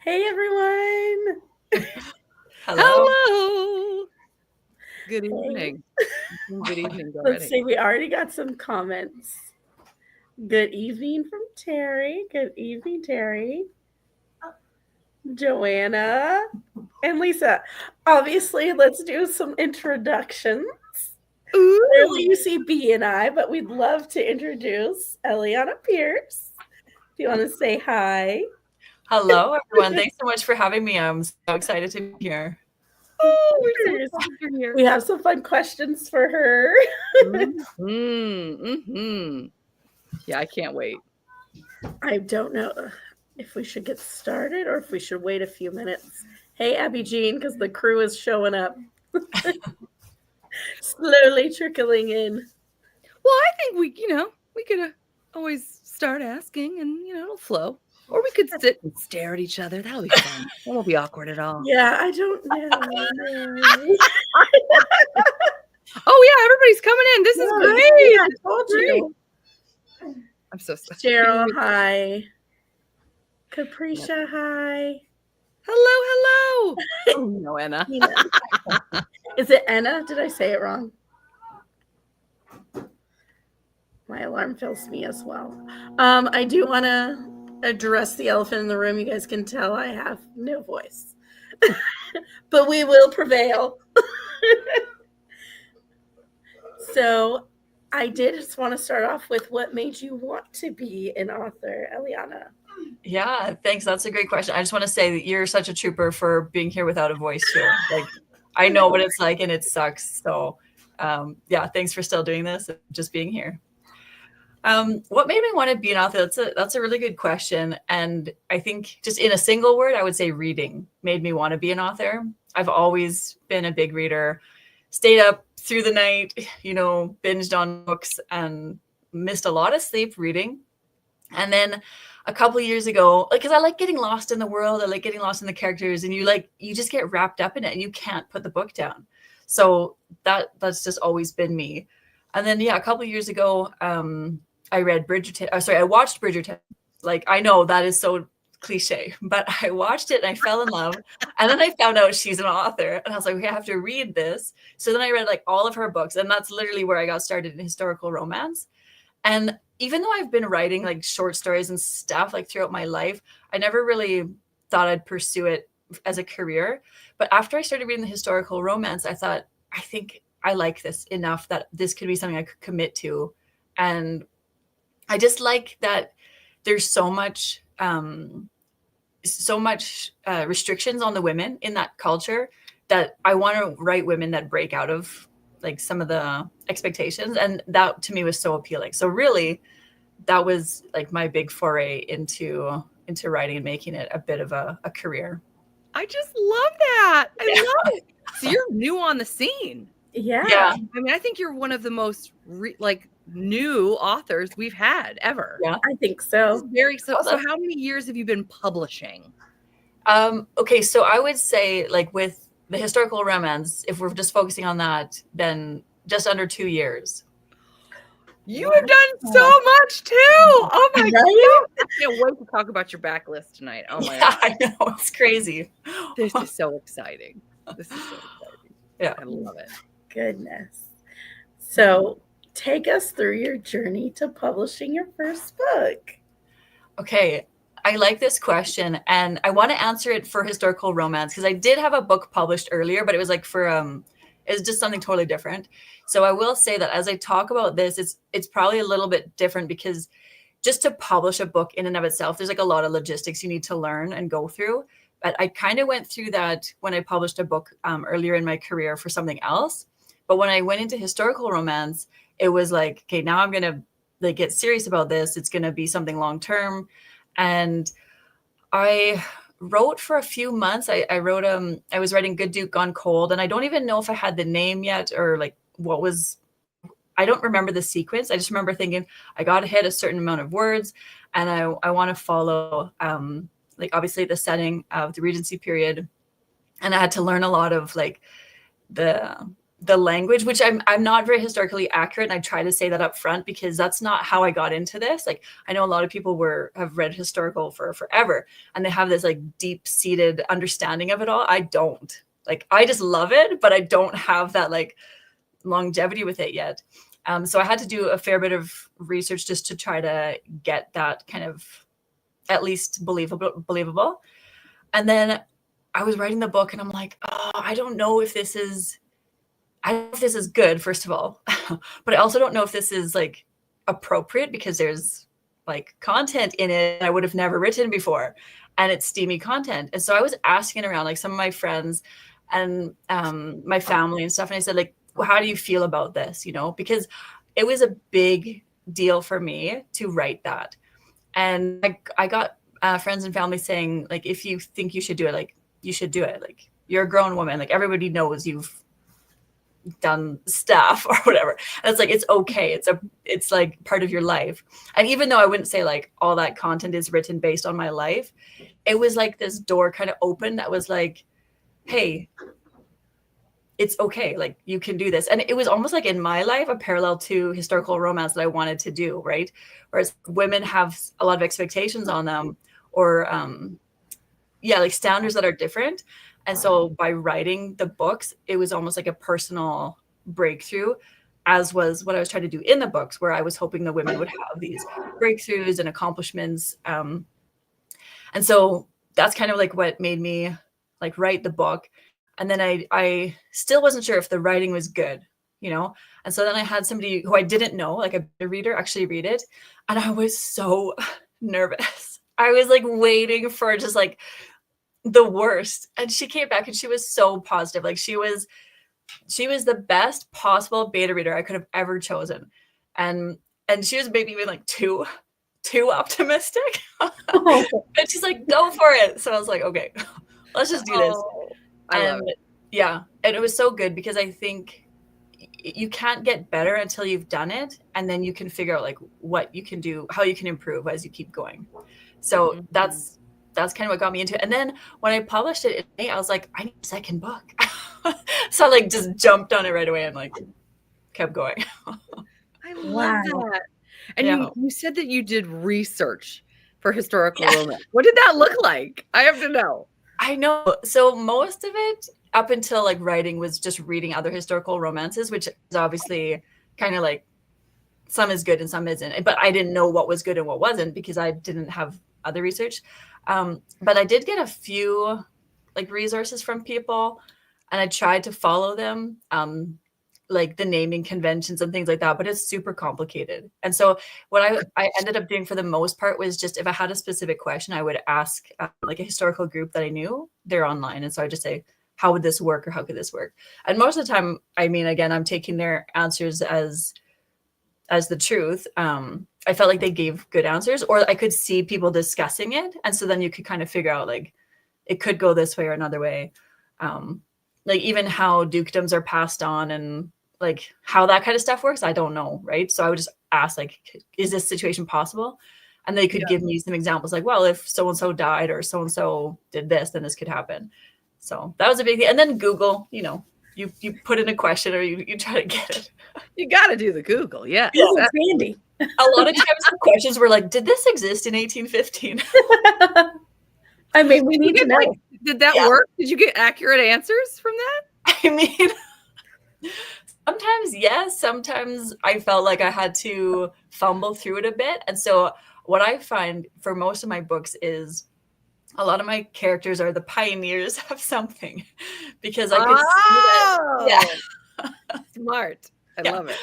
Hey everyone. Hello. Hello. Good Hey. evening. Good evening Let's already. see, we already got some comments. Good evening from Terry. Good evening, Terry. Joanna and Lisa. Obviously, let's do some introductions. Clearly, Ooh. you see Bea and I, but we'd love to introduce Eliana Piers. Do you want to say hi? Hello, everyone. Thanks so much for having me. I'm so excited to be here. Oh, we're so Cheers. glad you're here. We have some fun questions for her. Yeah, I can't wait. I don't know if we should get started or if we should wait a few minutes. Hey, Abby Jean, because the crew is showing up, slowly trickling in. Well, I think we could always start asking and, it'll flow. Or we could sit and stare at each other. That'll be fun. That won't be awkward at all. Yeah, I don't know. Oh, yeah, everybody's coming in. This is No, great. see, I This is told great. you. I'm so sorry. Cheryl, hi. Capricia, hi. Hello. Oh, no, Anna. Is it Enna? Did I say it wrong? My alarm fills me as well. I do want to address the elephant in the room. You guys can tell I have no voice, but we will prevail. So, I did just want to start off with what made you want to be an author, Eliana. Yeah, thanks. That's a great question. I just want to say that you're such a trooper for being here without a voice too. Like, I know what it's like, and it sucks. So, yeah, thanks for still doing this and just being here. What made me want to be an author? That's a really good question, and I think just in a single word, I would say reading made me want to be an author. I've always been a big reader, stayed up through the night, binged on books, and missed a lot of sleep reading. And then a couple of years ago, like, because I like getting lost in the world, I like getting lost in the characters, and you just get wrapped up in it, and you can't put the book down. So that's just always been me. And then yeah, a couple of years ago, I read Bridgerton. I watched Bridgerton. Like, I know that is so cliche, but I watched it and I fell in love. And then I found out she's an author, and I was like, okay, I have to read this. So then I read like all of her books, and that's literally where I got started in historical romance. And even though I've been writing like short stories and stuff like throughout my life, I never really thought I'd pursue it as a career. But after I started reading the historical romance, I thought, I think I like this enough that this could be something I could commit to. And I just like that there's so much restrictions on the women in that culture, that I want to write women that break out of like some of the expectations, and that to me was so appealing. So really, that was like my big foray into writing and making it a bit of a career. I just love that. I Yeah. love it. So you're new on the scene. Yeah. Yeah. I mean, I think you're one of the most new authors we've had ever. Yeah. I think This is so. so how many years have you been publishing? Okay, so I would say, like, with the historical romance, if we're just focusing on that, then just under 2 years. You have done so much too. Oh my Right? God. I can't wait to talk about your backlist tonight. Oh my Yeah, God. I know, it's crazy. This is so exciting. This is so exciting. Yeah. I love it. Goodness. So, take us through your journey to publishing your first book. Okay, I like this question, and I want to answer it for historical romance because I did have a book published earlier, but it was like for it's just something totally different. So I will say that as I talk about this, it's probably a little bit different because just to publish a book in and of itself, there's like a lot of logistics you need to learn and go through. But I kind of went through that when I published a book earlier in my career for something else. But when I went into historical romance, it was like, okay, now I'm gonna like get serious about this. It's gonna be something long term. And I wrote for a few months. I wrote I was writing Good Duke Gone Cold, and I don't even know if I had the name yet or like what was. I don't remember the sequence. I just remember thinking I got to hit a certain amount of words, and I want to follow like obviously the setting of the Regency period, and I had to learn a lot of like the the language, which I'm not very historically accurate, and I try to say that up front because that's not how I got into this. Like, I know a lot of people have read historical for forever, and they have this like deep-seated understanding of it all. I don't. Like, I just love it, but I don't have that like longevity with it yet. So I had to do a fair bit of research just to try to get that kind of at least believable. And then I was writing the book, and I'm like, oh, I don't know if this is good, first of all, but I also don't know if this is like appropriate because there's like content in it I would have never written before, and it's steamy content. And so I was asking around like some of my friends and my family and stuff, and I said, like, well, how do you feel about this? You know, because it was a big deal for me to write that. And I got friends and family saying, like, if you think you should do it, like, you should do it. Like, you're a grown woman. Like, everybody knows you've done stuff or whatever. And it's like, it's okay. It's like part of your life. And even though I wouldn't say like all that content is written based on my life, it was like this door kind of open that was like, hey, it's okay. Like, you can do this. And it was almost like in my life, a parallel to historical romance that I wanted to do, right? Whereas women have a lot of expectations on them, or like standards that are different. And so by writing the books, it was almost like a personal breakthrough, as was what I was trying to do in the books, where I was hoping the women would have these breakthroughs and accomplishments. And so that's kind of like what made me like write the book. And then I still wasn't sure if the writing was good, you know? And so then I had somebody who I didn't know, like a reader, actually read it. And I was so nervous. I was like waiting for just like the worst. And she came back and she was so positive. Like, she was the best possible beta reader I could have ever chosen. And she was maybe even like too optimistic. And she's like, go for it. So I was like, okay, let's just do this. I love it. Yeah. And it was so good because I think you can't get better until you've done it. And then you can figure out like what you can do, how you can improve as you keep going. So that's kind of what got me into it. And then when I published it in May, I was like, I need a second book. So I like just jumped on it right away and like kept going. I love that. And you said that you did research for historical romance. What did that look like? I have to know. I know. So most of it up until like writing was just reading other historical romances, which is obviously kind of like some is good and some isn't. But I didn't know what was good and what wasn't because I didn't have other research. But I did get a few like resources from people, and I tried to follow them, like the naming conventions and things like that, but it's super complicated. And so what I ended up doing for the most part was just, if I had a specific question, I would ask like a historical group that I knew. They're online. And so I just say, how would this work, or how could this work? And most of the time, I mean, again, I'm taking their answers as the truth. I felt like they gave good answers, or I could see people discussing it. And so then you could kind of figure out like, it could go this way or another way. Like even how dukedoms are passed on and like how that kind of stuff works, I don't know, right? So I would just ask like, is this situation possible? And they could give me some examples like, well, if so-and-so died or so-and-so did this, then this could happen. So that was a big thing. And then Google, you know, you put in a question or you try to get it. You got to do the Google. Yeah. Google's handy. A lot of times the questions were like, did this exist in 1815? I mean, we need to know. Like, did that work? Did you get accurate answers from that? I mean, sometimes yes, sometimes I felt like I had to fumble through it a bit. And so what I find for most of my books is a lot of my characters are the pioneers of something, because I could see that. Yeah. Smart. I love it.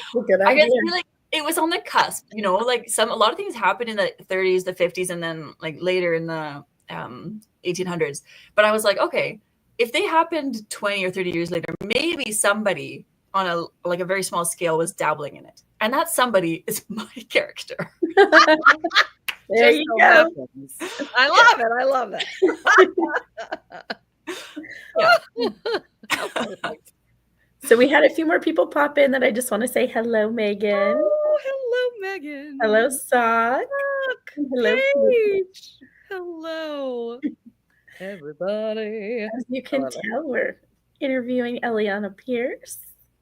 I guess like it was on the cusp, you know, like a lot of things happened in the 30s, the 50s, and then like later in the 1800s. But I was like, okay, if they happened 20 or 30 years later, maybe somebody on a very small scale was dabbling in it. And that somebody is my character. There you go. I love it. I love that. Yeah. So we had a few more people pop in that I just want to say hello, Megan. Oh, hello, Megan. Hello, Sock. Hello, Paige. Hello, everybody. As you can tell, we're interviewing Eliana Piers.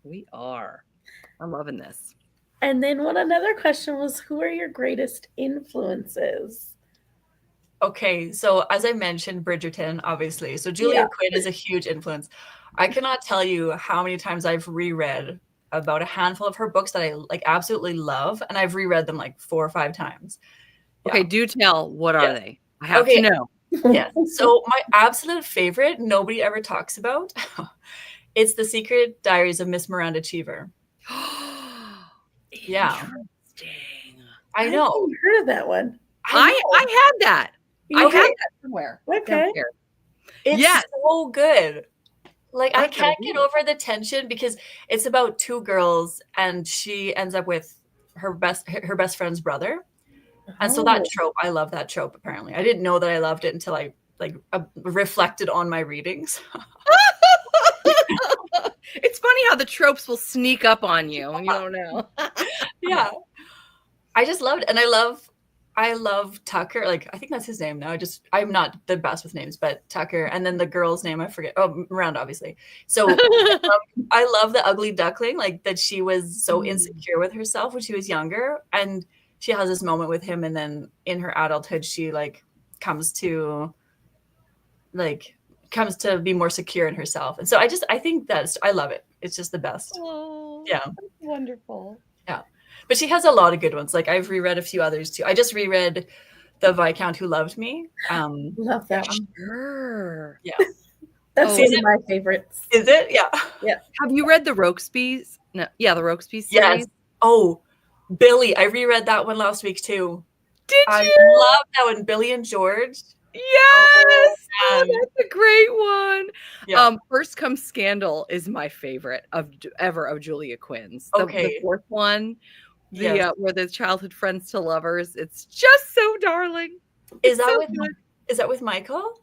We are. I'm loving this. And then another question was, who are your greatest influences? Okay, so as I mentioned, Bridgerton, obviously. So Julia Quinn is a huge influence. I cannot tell you how many times I've reread about a handful of her books that I like absolutely love, and I've reread them like 4 or 5 times. Okay, do tell. What are they? I have Okay. to know. Yeah. So my absolute favorite, nobody ever talks about, it's The Secret Diaries of Miss Miranda Cheever. Yeah. Interesting. I know. haven't heard of that one. I had that. I Okay. had that somewhere. Okay. It's so good. Like I I'm gonna can't read get it. over the tension because it's about 2 girls and she ends up with her best friend's brother. And so that trope, I love that trope apparently. I didn't know that I loved it until I reflected on my readings. It's funny how the tropes will sneak up on you and you don't know. Yeah. I just loved it. And I love Tucker. Like, I think that's his name now. I'm not the best with names, but Tucker. And then the girl's name, I forget. Oh, Miranda, obviously. So I love the ugly duckling, like that she was so insecure with herself when she was younger. And she has this moment with him. And then in her adulthood, she comes to be more secure in herself. And so I think I love it. It's just the best. Oh, Yeah. that's wonderful. Yeah. But she has a lot of good ones. Like I've reread a few others too. I just reread The Viscount Who Loved Me. Love that one. Sure. Yeah. That's one of my favorites. Is it? Yeah. Yeah. Have you read the Rokespies? No. Yeah, the Rokespies series. Yes. Oh, Billy. I reread that one last week too. Did you? I love that one. Billy and George. Yes. Oh, that's a great one. Yeah. First Comes Scandal is my favorite of Julia Quinn's. Okay. The fourth one, Yes. where the childhood friends to lovers. It's just so darling. Is that with Michael?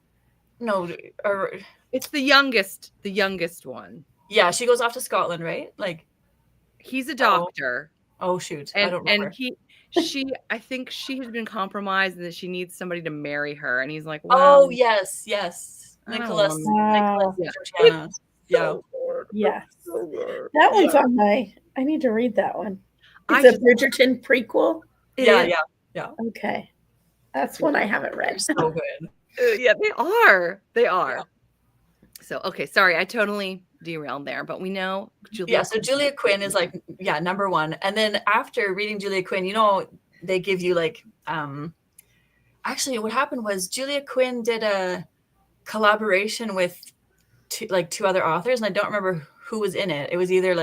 No, or it's the youngest one. Yeah, she goes off to Scotland, right? Like he's a doctor. Oh shoot. I don't remember. And I think she has been compromised and that she needs somebody to marry her. And he's like, well, oh yes. Nicholas. Wow. Georgiana. Yeah. Yes. That one's on my. I need to read that one. It's a Bridgerton prequel. Yeah. Okay. That's one I haven't read. So good. Yeah, they are. Yeah. So, okay, sorry, I totally derailed there, but we know Julia. Yeah, so Julia Quinn is number one. And then after reading Julia Quinn, they give you actually what happened was Julia Quinn did a collaboration with two other authors, and I don't remember who was in it. It was either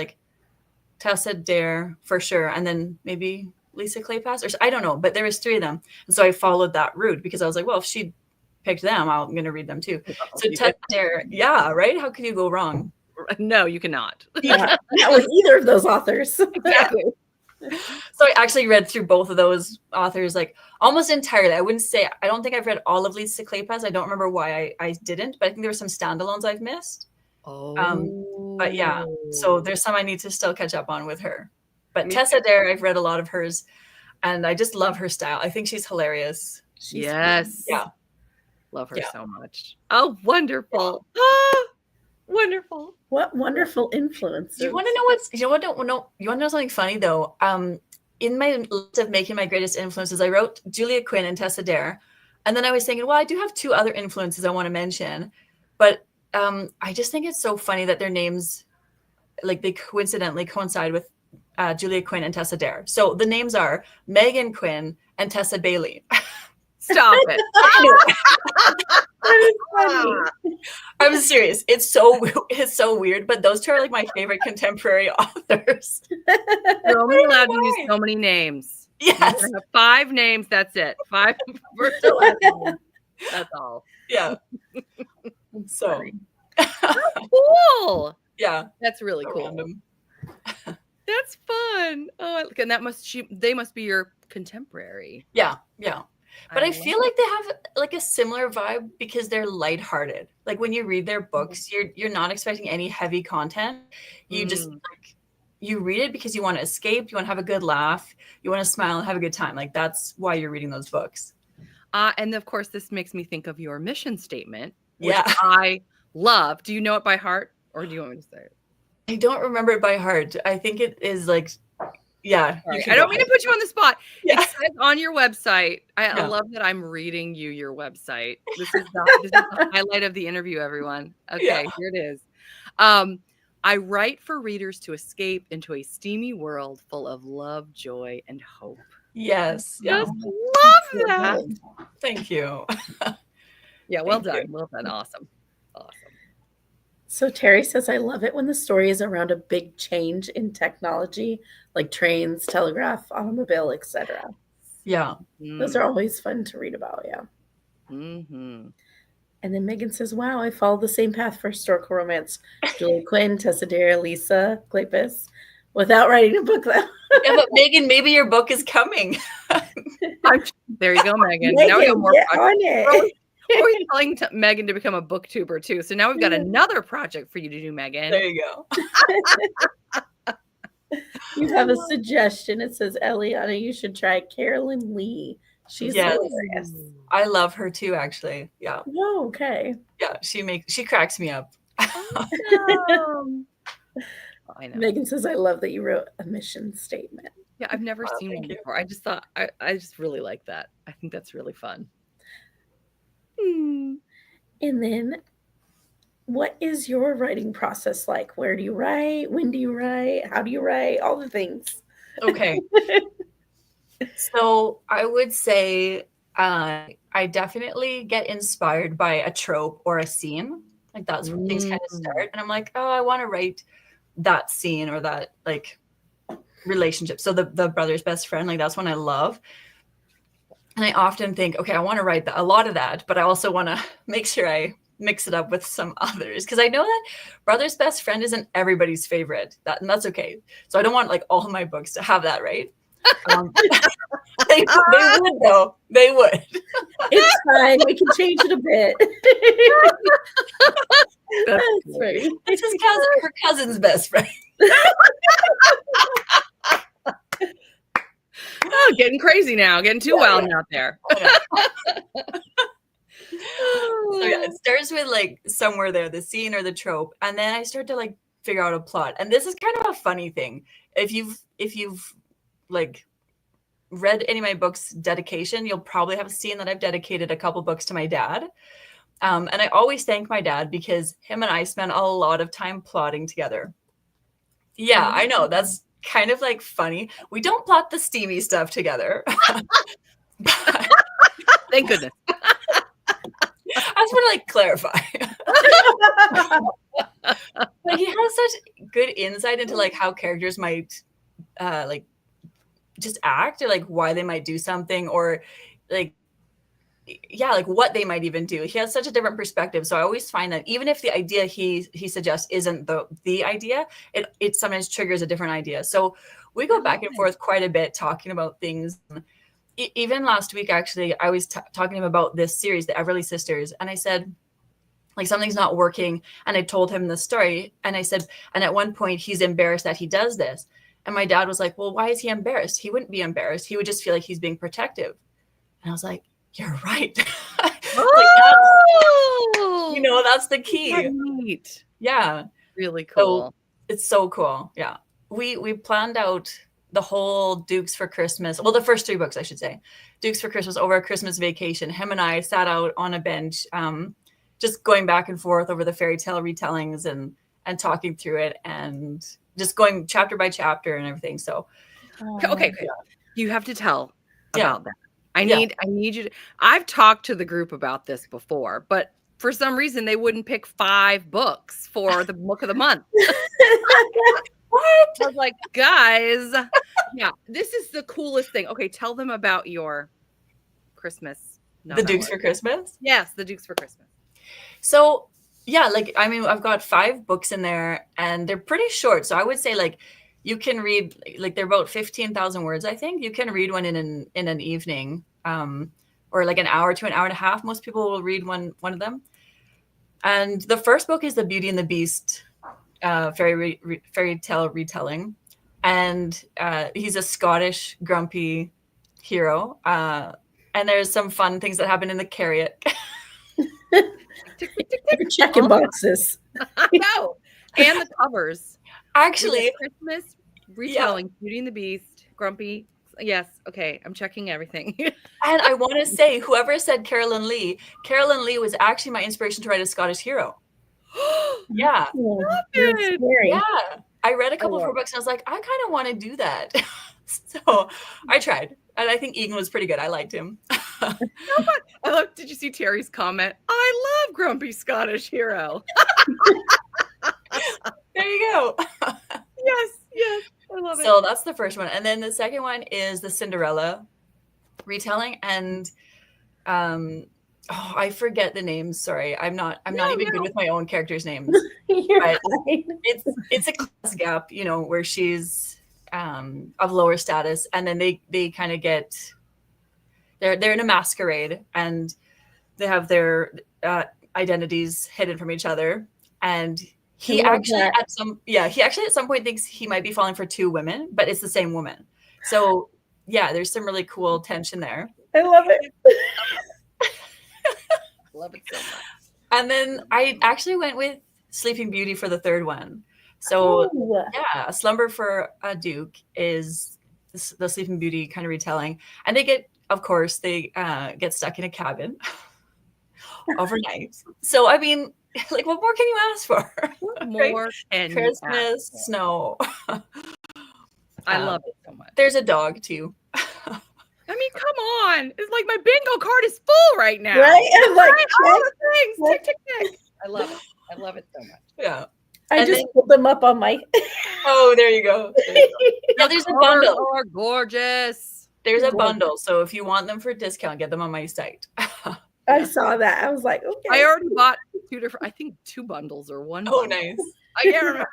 Tessa Dare for sure, and then maybe Lisa Kleypas, or I don't know, but there was 3 of them. And so I followed that route because I was like, well, if she picked them, I'm going to read them too. So Tessa Dare, yeah, right? How could you go wrong? No, you cannot. Not with either of those authors. Exactly. So I actually read through both of those authors almost entirely. I don't think I've read all of Lisa Kleypas. I don't remember why I didn't, but I think there were some standalones I've missed. Oh. But yeah, so there's some I need to still catch up on with her. But Tessa Dare, I've read a lot of hers, and I just love her style. I think she's hilarious. Yes. Yeah. Love her so much. Oh, wonderful. Wonderful. What wonderful influences. You want to know something funny though? In my list of making my greatest influences, I wrote Julia Quinn and Tessa Dare. And then I was thinking, well, I do have 2 other influences I want to mention. But I just think it's so funny that their names, they coincidentally coincide with Julia Quinn and Tessa Dare. So the names are Megan Quinn and Tessa Bailey. Stop it. That is funny. I'm serious. It's so weird, but those 2 are my favorite contemporary authors. You're only allowed to use so many names. Yes. You have 5 names. That's it. 5 first That's all. Yeah. So cool. Yeah. That's really cool. Random. That's fun. Oh, and they must be your contemporary. Yeah. But I feel like they have a similar vibe because they're lighthearted. When you read their books, you're not expecting any heavy content. You just you read it because you want to escape, you want to have a good laugh, you want to smile and have a good time. That's why you're reading those books. And of course, this makes me think of your mission statement, which Yeah. I love. Do you know it by heart, or do you want me to say it? I don't remember it by heart. I think it is like, yeah. Sorry, I don't mean to put you on the spot. Yeah. It says on your website. I Yeah. love that I'm reading you your website. This is the highlight of the interview, everyone. Okay, Yeah. here it is. I write for readers to escape into a steamy world full of love, joy, and hope. Yes. Yeah. Just love that. Thank you. Yeah, well Thank you. done. Well done. Awesome. So Terry says, I love it when the story is around a big change in technology, like trains, telegraph, automobile, etc. Yeah. Those are always fun to read about, yeah. Mm-hmm. And then Megan says, wow, I follow the same path for historical romance. Julie Quinn, Tessa Dare, Lisa Kleypas, without writing a book, though. Yeah, but Megan, maybe your book is coming. There you go, Megan. Megan, Now we have more get on it. We're telling Megan to become a booktuber too. So now we've got another project for you to do, Megan. There you go. You have a suggestion. It says, Eliana, you should try Carolyn Lee. She's hilarious. I love her too, actually. Yeah. Oh, okay. Yeah, she cracks me up. Awesome. I know. Megan says, I love that you wrote a mission statement. Yeah, I've never seen one before. I just thought I just really like that. I think that's really fun. And then, what is your writing process like? Where do you write? When do you write? How do you write? All the things. Okay. So I would say I definitely get inspired by a trope or a scene. Like that's where things kind of start. And I'm like, oh, I want to write that scene or that like relationship. So the brother's best friend, like that's one I love. And I often think, okay, I want to write a lot of that, but I also want to make sure I mix it up with some others because I know that brother's best friend isn't everybody's favorite. And that's okay. So I don't want like all of my books to have that, right? They would though. They would. It's fine. We can change it a bit. That's right. It's her cousin's best friend. Oh, getting crazy now, getting too wild out there. So yeah, it starts with like somewhere there, the scene or the trope, and then I start to like figure out a plot. And this is kind of a funny thing. If you've like read any of my books dedication, you'll probably have seen that I've dedicated a couple books to my dad. And I always thank my dad because him and I spent a lot of time plotting together. Yeah, I know that's kind of like funny. We don't plot the steamy stuff together. Thank goodness. I just want to like clarify. Like he has such good insight into like how characters might like just act or like why they might do something or like like what they might even do. He has such a different perspective. So I always find that even if the idea he suggests isn't the idea, it sometimes triggers a different idea. So we go back and forth quite a bit talking about things. Even last week, actually, I was talking to him about this series, the Everly Sisters. And I said, like, something's not working. And I told him the story. And I said, and at one point, he's embarrassed that he does this. And my dad was like, well, why is he embarrassed? He wouldn't be embarrassed. He would just feel like he's being protective. And I was like, you're right. Like that's the key. That's neat. Yeah. Really cool. So it's so cool. Yeah. We planned out the whole Dukes for Christmas. Well, the first 3 books, I should say. Dukes for Christmas over a Christmas vacation. Him and I sat out on a bench, just going back and forth over the fairy tale retellings and talking through it and just going chapter by chapter and everything. So okay. You have to tell about that. I need you to. I've talked to the group about this before, but for some reason they wouldn't pick 5 books for the book of the month. What? I was like, guys, yeah, this is the coolest thing. Okay, tell them about your Christmas. The Dukes for Christmas? Yes, the Dukes for Christmas. So yeah, like I mean, I've got 5 books in there and they're pretty short. So I would say like you can read like they're about 15,000 words, I think. You can read one in an evening, or like an hour to an hour and a half. Most people will read one of them. And the first book is the Beauty and the Beast fairy tale retelling, and he's a Scottish grumpy hero. And there's some fun things that happen in the chariot. Checking boxes. No, and the covers. Actually, Christmas retelling, Beauty and the Beast, Grumpy. Yes, okay, I'm checking everything. And I want to say, whoever said Carolyn Lee was actually my inspiration to write a Scottish hero. Yeah. You're scary. Yeah. I read a couple of her books and I was like, I kind of want to do that. So I tried. And I think Egan was pretty good. I liked him. Did you see Terry's comment? I love Grumpy Scottish Hero. There you go. Yes. I love it. So that's the first one. And then the second one is the Cinderella retelling. And I forget the names. Sorry. I'm not even good with my own characters' names. But it's a class gap, where she's of lower status, and then they kind of get they're in a masquerade and they have their identities hidden from each other. And he actually at some point thinks he might be falling for two women, but it's the same woman. So yeah, there's some really cool tension there. I love it. Love it so much. And then I actually went with Sleeping Beauty for the third one. So A Slumber for a Duke is the Sleeping Beauty kind of retelling. And they get stuck in a cabin overnight. So, I mean, like, what more can you ask for? What more can Christmas, snow. I love it so much. There's a dog, too. I mean, come on. It's like my bingo card is full right now. Right? I'm like, all the things. Tick, tick, tick. I love it. I love it so much. Yeah. I just pulled them up on my. Oh, there you go. Now there's a bundle. Are gorgeous. There's a bundle. So if you want them for a discount, get them on my site. I saw that. I was like, okay. I already bought two bundles or one. Oh, bundle. nice. I can't remember.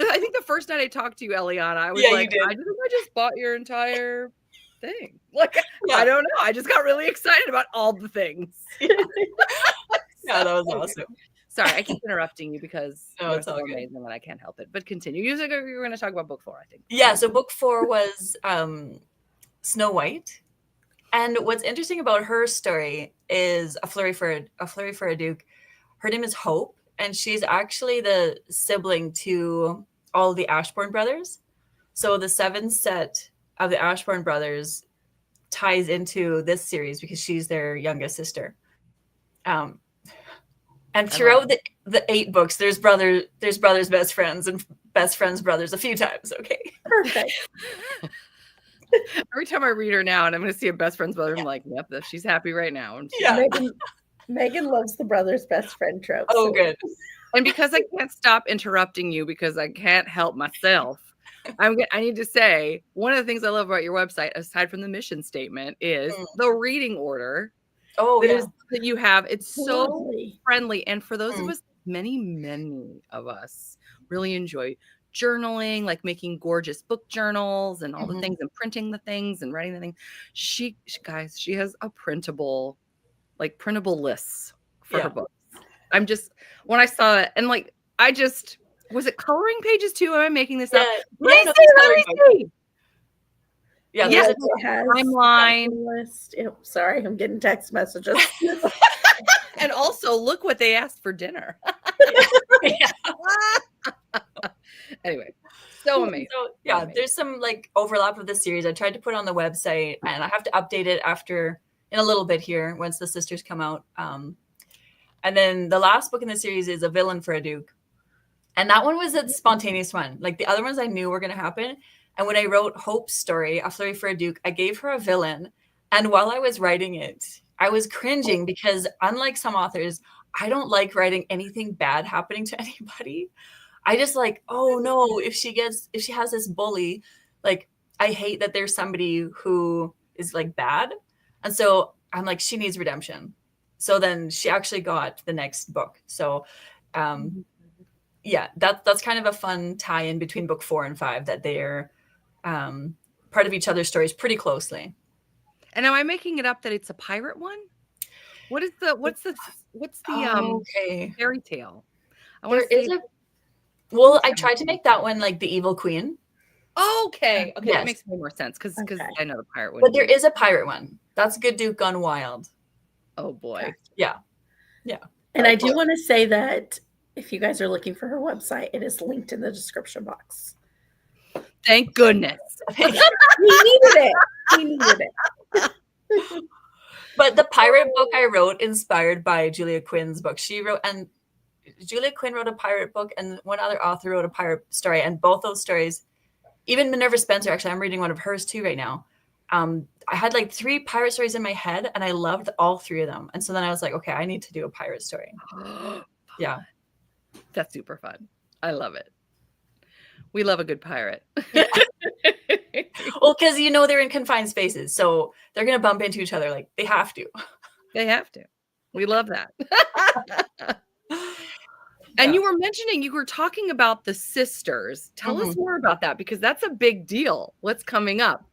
I think the first night I talked to you, Eliana, I was like, I just bought your entire thing. Like, I don't know. I just got really excited about all the things. Yeah, that was awesome. Sorry, I keep interrupting you because it's all amazing and I can't help it. But continue. You said you were going to talk about book 4, I think. Yeah, so book 4 was Snow White. And what's interesting about her story is A Flurry for a Duke. Her name is Hope, and she's actually the sibling to all the Ashbourne brothers. So the 7th set of the Ashbourne brothers ties into this series because she's their youngest sister. And throughout the 8 books, there's brothers, best friends, and best friends, brothers a few times. Okay. Perfect. Every time I read her now and I'm going to see a best friend's brother, I'm like, yep, she's happy right now. Yeah. Megan loves the brother's best friend trope. Oh, good. And because I can't stop interrupting you because I can't help myself, I need to say one of the things I love about your website, aside from the mission statement, is the reading order. Oh, that you have. It's so friendly. And for those of us, many of us really enjoy journaling, like making gorgeous book journals and all the things and printing the things and writing the things. She has a printable lists for her books. When I saw it and was it coloring pages too? Am I making this up? Let me see. Yeah, there's a timeline list. Sorry, I'm getting text messages. And also, look what they asked for dinner. Anyway, so amazing. So, there's some overlap of the series. I tried to put on the website, and I have to update it in a little bit here once the sisters come out. And then the last book in the series is A Villain for a Duke, and that one was a spontaneous one. Like the other ones, I knew were going to happen. And when I wrote Hope's story, A Flurry for a Duke, I gave her a villain. And while I was writing it, I was cringing because unlike some authors, I don't like writing anything bad happening to anybody. I just oh no, if she has this bully, I hate that there's somebody who is bad. And so I'm like, she needs redemption. So then she actually got the next book. So that's kind of a fun tie-in between book 4 and 5, that they're part of each other's stories pretty closely. And am I making it up that it's a pirate one? What's the fairy tale? I tried to make that one like the Evil Queen. Okay, yes. That makes more sense because I know the pirate one. But there is a pirate one. That's Good Duke Gone Wild. Oh boy. Yeah. And I do want to say that if you guys are looking for her website, it is linked in the description box. Thank goodness. We needed it. We needed it. But the pirate book I wrote, inspired by Julia Quinn's book. Julia Quinn wrote a pirate book, and one other author wrote a pirate story. And both those stories, even Minerva Spencer, actually, I'm reading one of hers too right now. I had like 3 pirate stories in my head, and I loved all 3 of them. And so then I was like, okay, I need to do a pirate story. Yeah. That's super fun. I love it. We love a good pirate. Well, because they're in confined spaces, so they're gonna bump into each other. Like, they have to. They have to. We love that. And you were talking about the sisters. Tell us more about that, because that's a big deal. What's coming up?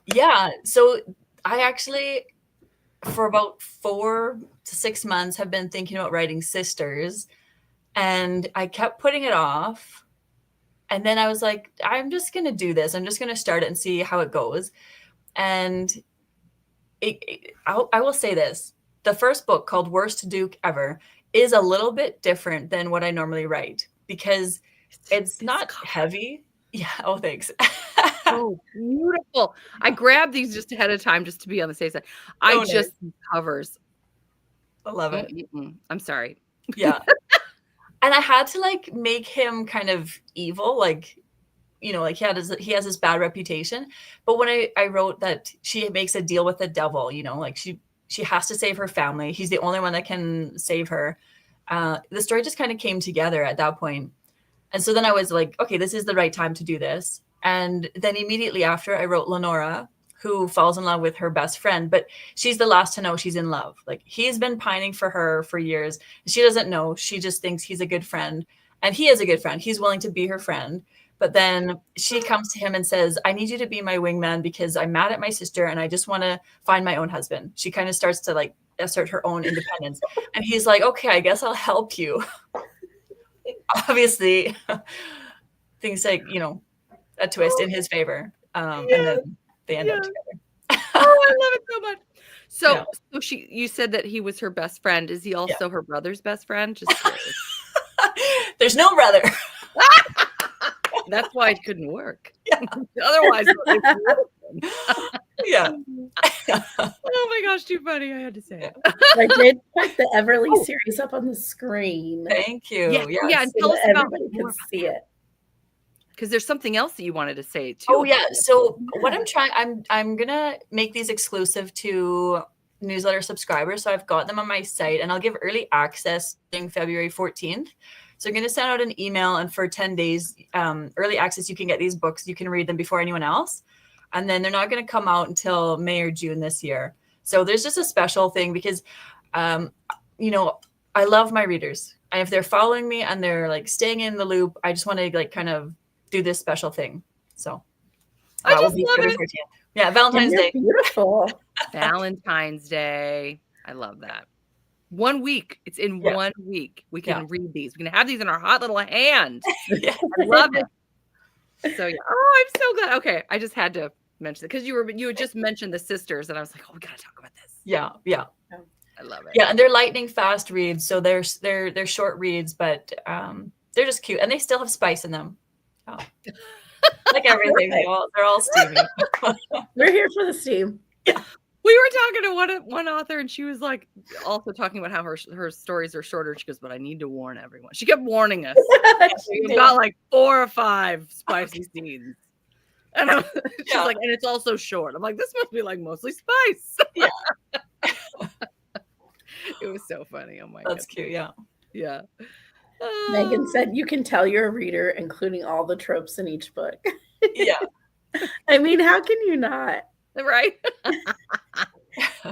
Yeah. So I actually, for about 4 to 6 months, have been thinking about writing sisters, and I kept putting it off. And then I was like, I'm just going to do this. I'm just going to start it and see how it goes. And I will say this. The first book, called Worst Duke Ever, is a little bit different than what I normally write, because it's not heavy. Yeah. Oh, thanks. Oh, beautiful. I grabbed these just ahead of time just to be on the safe side. Covers. I love it. I'm sorry. Yeah. And I had to like make him kind of evil, like, like he has this bad reputation. But when I wrote that she makes a deal with the devil, like she has to save her family. He's the only one that can save her. The story just kind of came together at that point. And so then I was like, okay, this is the right time to do this. And then immediately after, I wrote Lenora, who falls in love with her best friend, but she's the last to know she's in love. Like, he's been pining for her for years. She doesn't know. She just thinks he's a good friend, and he is a good friend. He's willing to be her friend. But then she comes to him and says, I need you to be my wingman, because I'm mad at my sister and I just want to find my own husband. She kind of starts to like assert her own independence. And he's like, okay, I guess I'll help you. Obviously, things like, a twist in his favor. And then they end up together. Oh, I love it so much. So you said that he was her best friend. Is he also her brother's best friend? Just There's no brother. That's why it couldn't work. Yeah. Otherwise, yeah. Oh my gosh, too funny. I had to say it. I did put the Everly series up on the screen. Thank you. Yeah. And tell us about everybody can see it. Because there's something else that you wanted to say too. Oh yeah. So what I'm gonna make these exclusive to newsletter subscribers. So I've got them on my site, and I'll give early access starting February 14th. So I'm going to send out an email, and for 10 days, early access, you can get these books. You can read them before anyone else. And then they're not going to come out until May or June this year. So there's just a special thing, because, I love my readers. And if they're following me and they're like staying in the loop, I just want to like kind of do this special thing. So I just love it. 14th. Yeah, Valentine's Day. Beautiful. Valentine's Day. I love that. 1 week. It's in 1 week. We can read these. We can have these in our hot little hand. I love it. So I'm so glad. Okay, I just had to mention it because you had just mentioned the sisters, and I was like, oh, we gotta talk about this. Yeah. I love it. Yeah, and they're lightning fast reads, so they're short reads, but they're just cute, and they still have spice in them. Oh. Like everything, they're all steamy. We're here for the steam. Yeah. We were talking to one author, and she was like also talking about how her stories are shorter. She goes, but I need to warn everyone. She kept warning us. We've got like 4 or 5 spicy scenes. And she's like, and it's also short. I'm like, this must be like mostly spice. Yeah. It was so funny. Oh my god. That's cute, yeah. Yeah. Megan said you can tell you're a reader, including all the tropes in each book. Yeah. I mean, how can you not? Right?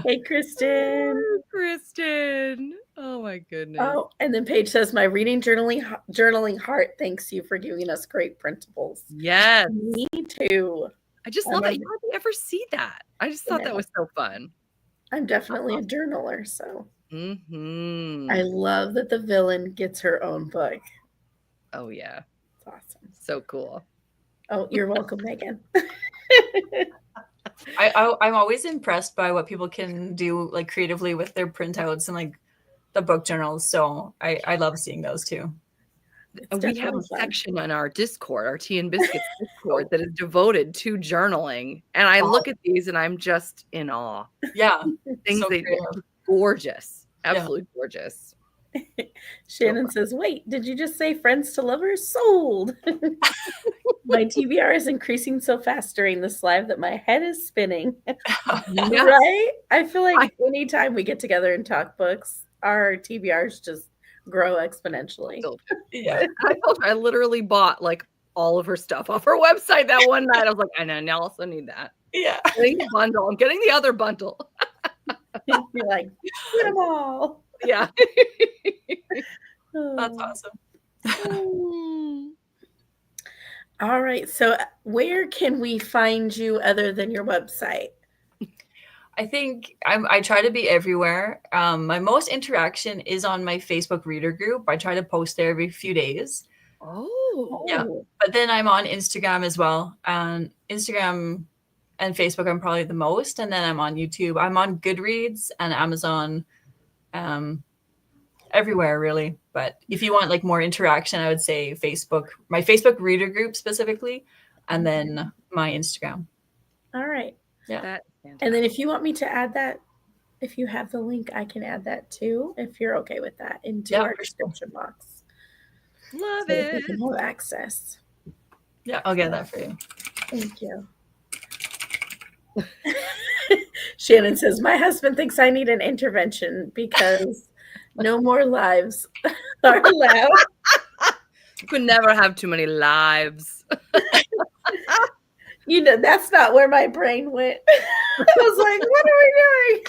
Hey, Kristen. Kristen. Oh my goodness. Oh, and then Paige says, my reading journaling heart thanks you for giving us great printables. Yes. Me too. I just love that. You hardly ever see that. I just thought that was so fun. I'm definitely a journaler, so mm-hmm. I love that the villain gets her own book. Oh yeah. It's awesome. So cool. Oh, you're welcome, Megan. I'm always impressed by what people can do like creatively with their printouts and like the book journals. So I love seeing those too. And we have a section on our Discord, our Tea and Biscuits Discord, that is devoted to journaling. And I look at these and I'm just in awe. Yeah. Things So they creative. gorgeous. Absolutely gorgeous. Shannon says, wait, did you just say friends to lovers? Sold. My TBR is increasing so fast during this live that my head is spinning. Right? I feel like anytime we get together and talk books, our TBRs just grow exponentially. Yeah. I literally bought like all of her stuff off her website that one night. I was like, I know, I also need that. Yeah. I'm getting the bundle. I'm getting the other bundle. You're like, get them all. Yeah. That's awesome. All right. So where can we find you other than your website? I think I try to be everywhere. My most interaction is on my Facebook reader group. I try to post there every few days. Oh. Yeah. But then I'm on Instagram as well. Instagram and Facebook, I'm probably the most. And then I'm on YouTube. I'm on Goodreads and Amazon. Everywhere really, but if you want like more interaction, I would say Facebook, my Facebook reader group specifically, and then my Instagram. All right. Yeah. And then if you want me to add that, if you have the link, I can add that too, if you're okay with that, into our description box. Love so it. You can have access. Yeah, I'll get that for you. Thank you. Shannon says, my husband thinks I need an intervention because no more lives are allowed. You could never have too many lives. You know, that's not where my brain went. I was like, what are we doing?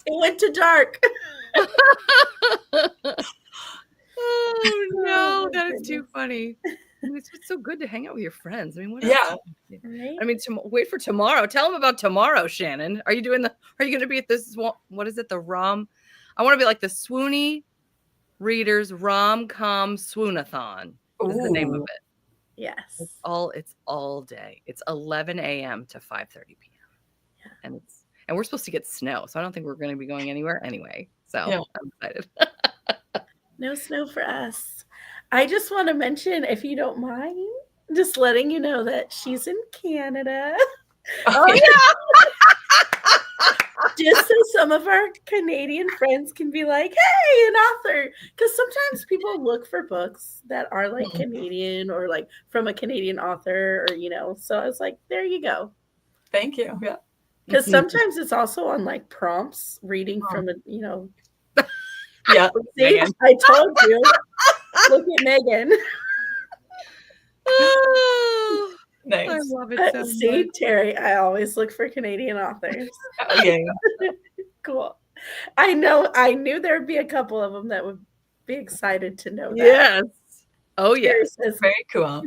It went to dark. Oh, no. That is too funny. I mean, it's so good to hang out with your friends. I mean, what else? Yeah. Right? I mean, wait for tomorrow. Tell them about tomorrow, Shannon. Are you going to be at this, what is it, the rom? I want to be like the Swoony Readers Rom-Com Swoonathon is the name of it. Yes. It's all day. It's 11 a.m. to 5:30 p.m. Yeah. And we're supposed to get snow, so I don't think we're going to be going anywhere anyway. So I'm excited. No snow for us. I just want to mention, if you don't mind, just letting you know that she's in Canada. Oh, yeah. Just so some of our Canadian friends can be like, hey, an author. Because sometimes people look for books that are like Canadian or like from a Canadian author, or, you know. So I was like, there you go. Thank you. Yeah. Because sometimes it's also on like prompts, reading from a, you know. Yeah. See, I told you. Look at Megan. Oh, nice. I love it so See, much. Terry, I always look for Canadian authors. Okay. Cool. I knew there would be a couple of them that would be excited to know that. Yes. Oh, yes. Says, very cool.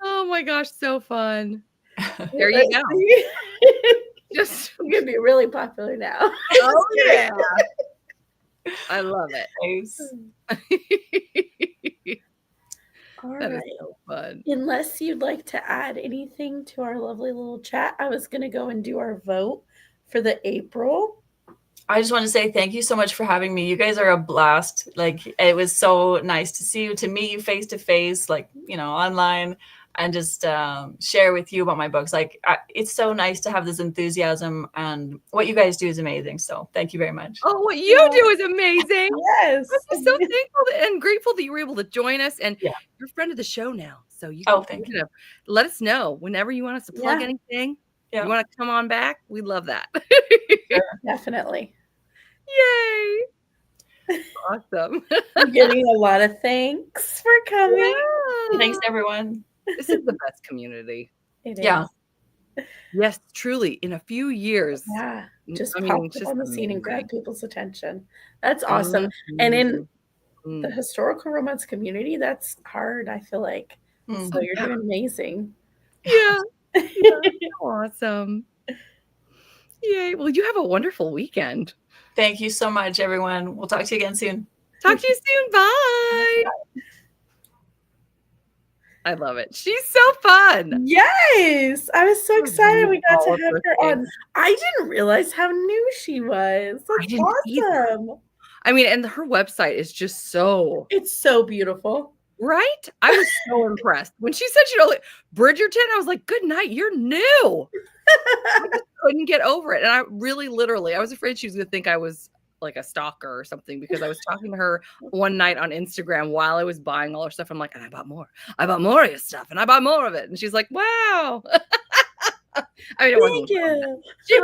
Oh my gosh, so fun. There you go. Just I'm gonna be really popular now. Oh yeah. I love it. Nice. That is so fun. Unless you'd like to add anything to our lovely little chat, I was gonna go and do our vote for the April. I just want to say thank you so much for having me. You guys are a blast. Like, it was so nice to see you, to meet you face to face, like, you know, online, and just share with you about my books. Like, it's so nice to have this enthusiasm, and what you guys do is amazing. So thank you very much. Oh, what you do is amazing. Yes. I'm so thankful and grateful that you were able to join us, and you're a friend of the show now. So you can let us know whenever you want us to plug anything. Yeah. You want to come on back? We love that. Definitely. Yay. Awesome. I'm getting a lot of thanks for coming. Yeah. Thanks, everyone. This is the best community. It is. Yes, truly. In a few years. Yeah. Just pop up on the scene and grab people's attention. That's awesome. And in the historical romance community, that's hard, I feel like. So you're doing amazing. Yeah. Awesome. Yay. Well, you have a wonderful weekend. Thank you so much, everyone. We'll talk to you again soon. Talk to you soon. Bye. I love it. She's so fun. Yes. I was so excited we got to have her on. things. I didn't realize how new she was. That's didn't either. awesome. I mean, and her website is just so It's so beautiful. right. I was so impressed when she said, Bridgerton. I was like, good night. You're new. I just couldn't get over it. And I really, literally, I was afraid she was going to think I was like a stalker or something because I was talking to her one night on Instagram while I was buying all her stuff. I'm like, and I bought more of your stuff and I bought more of it. And she's like, wow. I mean, it wasn't. She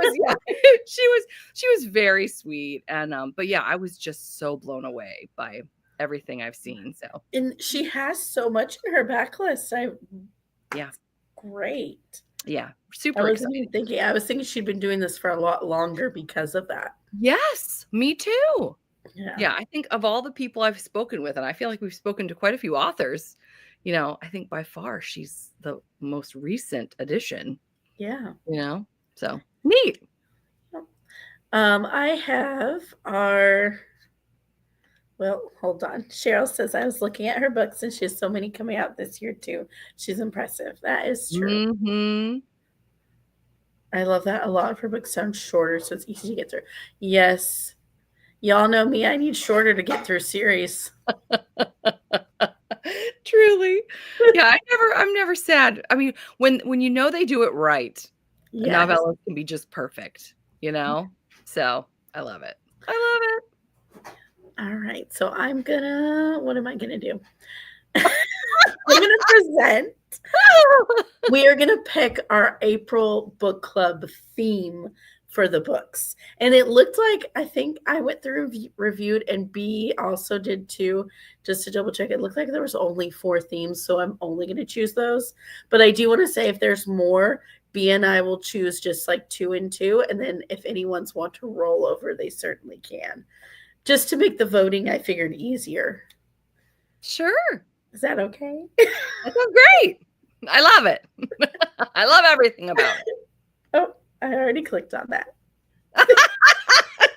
was, she was very sweet. And, but yeah, I was just so blown away by everything I've seen. So, and she has so much in her backlist. Great. Yeah, super I was thinking she'd been doing this for a lot longer because of that. Yes, me too. Yeah, I think of all the people I've spoken with, and I feel like we've spoken to quite a few authors, I think by far she's the most recent addition. Yeah. So neat. I have hold on. Cheryl says I was looking at her books and she has so many coming out this year too. She's impressive. That is true. Mm-hmm. I love that. A lot of her books sound shorter, so it's easy to get through. Yes. Y'all know me. I need shorter to get through series. Truly. Yeah, I'm never sad. I mean, when they do it right, novellas can be just perfect, So I love it. All right. So what am I gonna do? I'm gonna present. We are gonna pick our April book club theme for the books. And it looked like, I think I went through reviewed and Bea also did too, just to double check. It looked like there was only 4 themes, so I'm only going to choose those. But I do want to say if there's more, Bea and I will choose just like 2 and 2. And then if anyone's want to roll over, they certainly can. Just to make the voting, I figured, easier. Sure. Is that okay? That sounds great. I love it. I love everything about it. Oh, I already clicked on that.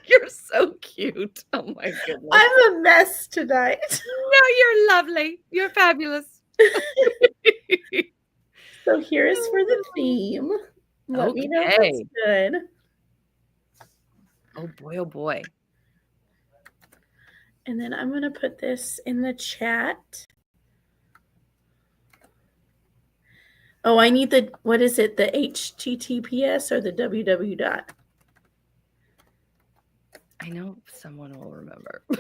You're so cute. Oh my goodness. I'm a mess tonight. No, you're lovely. You're fabulous. So here is for the theme. Let me know if it's good. Oh boy, oh boy. And then I'm going to put this in the chat. Oh, I need what is it? The HTTPS or the www. I know someone will remember. I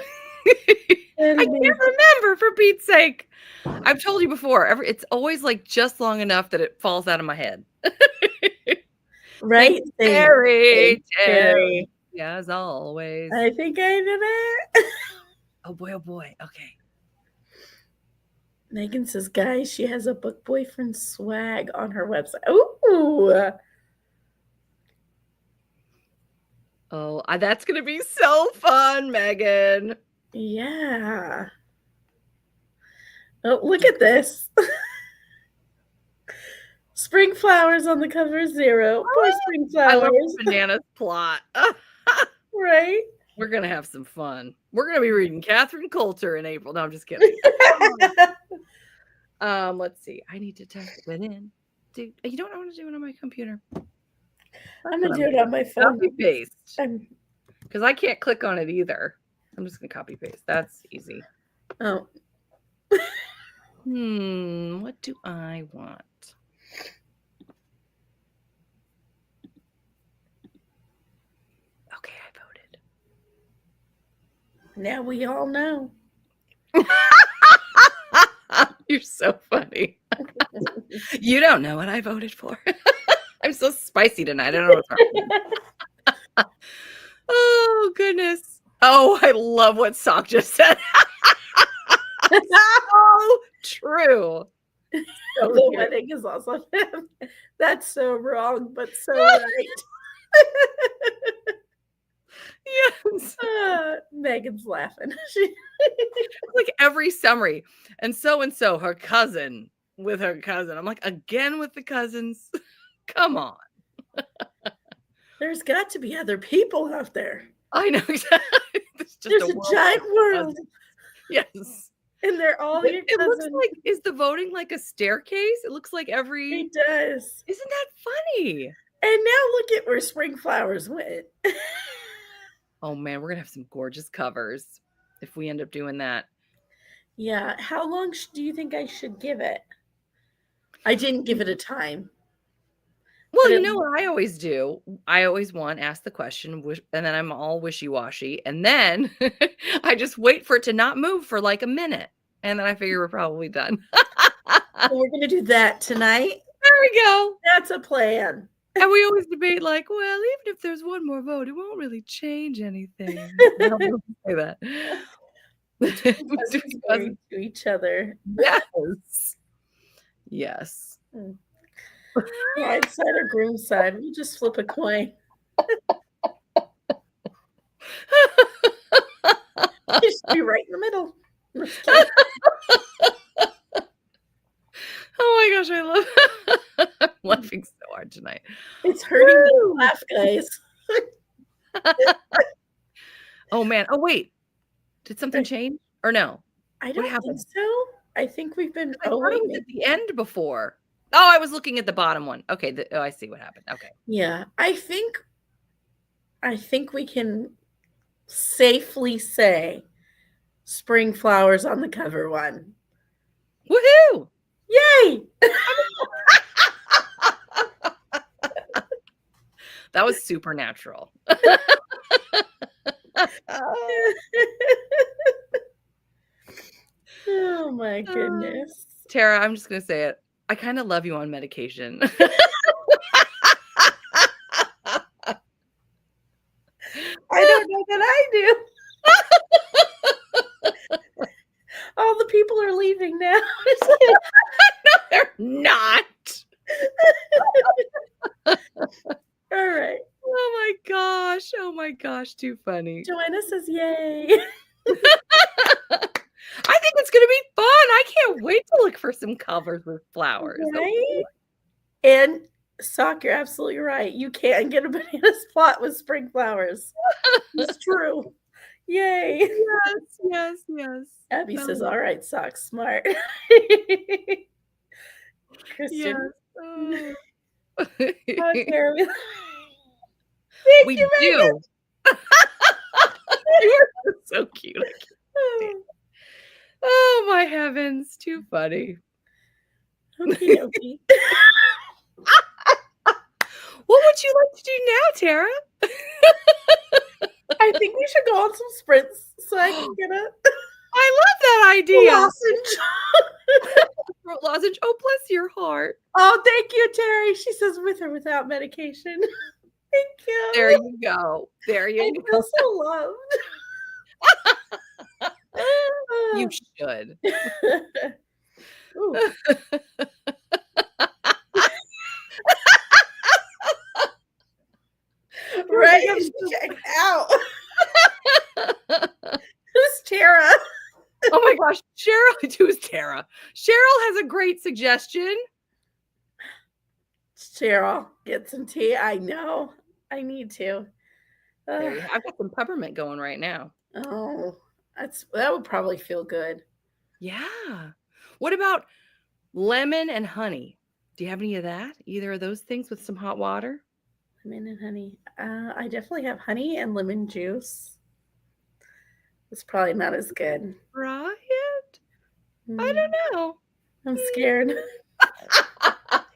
can't remember, for Pete's sake. I've told you before, it's always like just long enough that it falls out of my head. Right? Terry. Yeah, as always. I think I did it. Oh boy. Okay. Megan says, guys, she has a book boyfriend swag on her website. Ooh. Oh, that's going to be so fun, Megan. Yeah. Oh, look at this. Spring flowers on the cover, 0. Poor spring flowers. I love Banana's plot. Right? We're going to have some fun. We're going to be reading Catherine Coulter in April. No, I'm just kidding. Let's see. I need to type it in. Dude, you don't know how to do it on my computer. I'm going to do it on my phone. Copy paste. Because I can't click on it either. I'm just going to copy paste. That's easy. Oh. What do I want? Okay, I voted. Now we all know. You're so funny. You don't know what I voted for. I'm so spicy tonight. I don't know what's wrong. Oh, goodness. Oh, I love what Sock just said. So true. So the wedding is also him. That's so wrong, but so right. Yes. Megan's laughing. Like every summary. And so, her cousin with her cousin. I'm like, again with the cousins? Come on. There's got to be other people out there. I know exactly. There's a giant world. Yes. And they're all your It looks cousins. like, is the voting like a staircase? It looks like every. It does. Isn't that funny? And now look at where spring flowers went. Oh man, we're gonna have some gorgeous covers if we end up doing that. Yeah. How long do you think I should give it? I didn't give it a time. Well, But you it- know what I always do? I always ask the question, and then I'm all wishy-washy, and then I just wait for it to not move for like a minute, and then I figure we're probably done. So we're going to do that tonight. There we go. That's a plan. And we always debate like, well, even if there's one more vote, it won't really change anything. I don't know if I say that. Cousins married to each other. Yes. Yes. Bride side or groom side. We'll just flip a coin. You should be right in the middle. Just kidding. Oh my gosh, I love I'm laughing so hard tonight. It's hurting me to laugh, guys. Oh man. Oh wait. Did something change? Or no? I don't think happened? so. I think we've been. I Oh, thought it wait. was at the end before. Oh, I was looking at the bottom one. Okay. I see what happened. Okay. Yeah, I think we can safely say spring flowers on the cover one. Woohoo! Yay! That was supernatural. Oh my goodness. Tara, I'm just gonna say it. I kind of love you on medication. I don't know that I do. All the people are leaving now. They're not. All right. Oh my gosh, too funny. Joanna says yay. I think it's gonna be fun. I can't wait to look for some covers with flowers. Right? And Sock, you're absolutely right. You can't get a banana spot with spring flowers. It's true. Yay. Yes. Abby says, all right, Sock, smart. Kristen. Yes. How dare we? We you, do. You are so cute. Oh my heavens, too funny. Okie dokie. What would you like to do now, Tara? I think we should go on some sprints so I can get a I love that idea. lozenge. Throat lozenge. Oh, bless your heart. Oh, thank you, Terry. She says with or without medication. Thank you. There you go. There I you go. feel so loved. You should. Ooh. Right, check out. Who's Tara? Oh my gosh, Cheryl. Who's Tara? Cheryl has a great suggestion. Cheryl, get some tea. I know. I need to. There you go. I've got some peppermint going right now. Oh, that would probably feel good. Yeah. What about lemon and honey? Do you have any of that? Either of those things with some hot water? Lemon and honey. I definitely have honey and lemon juice. It's probably not as good. Right? I don't know. I'm scared.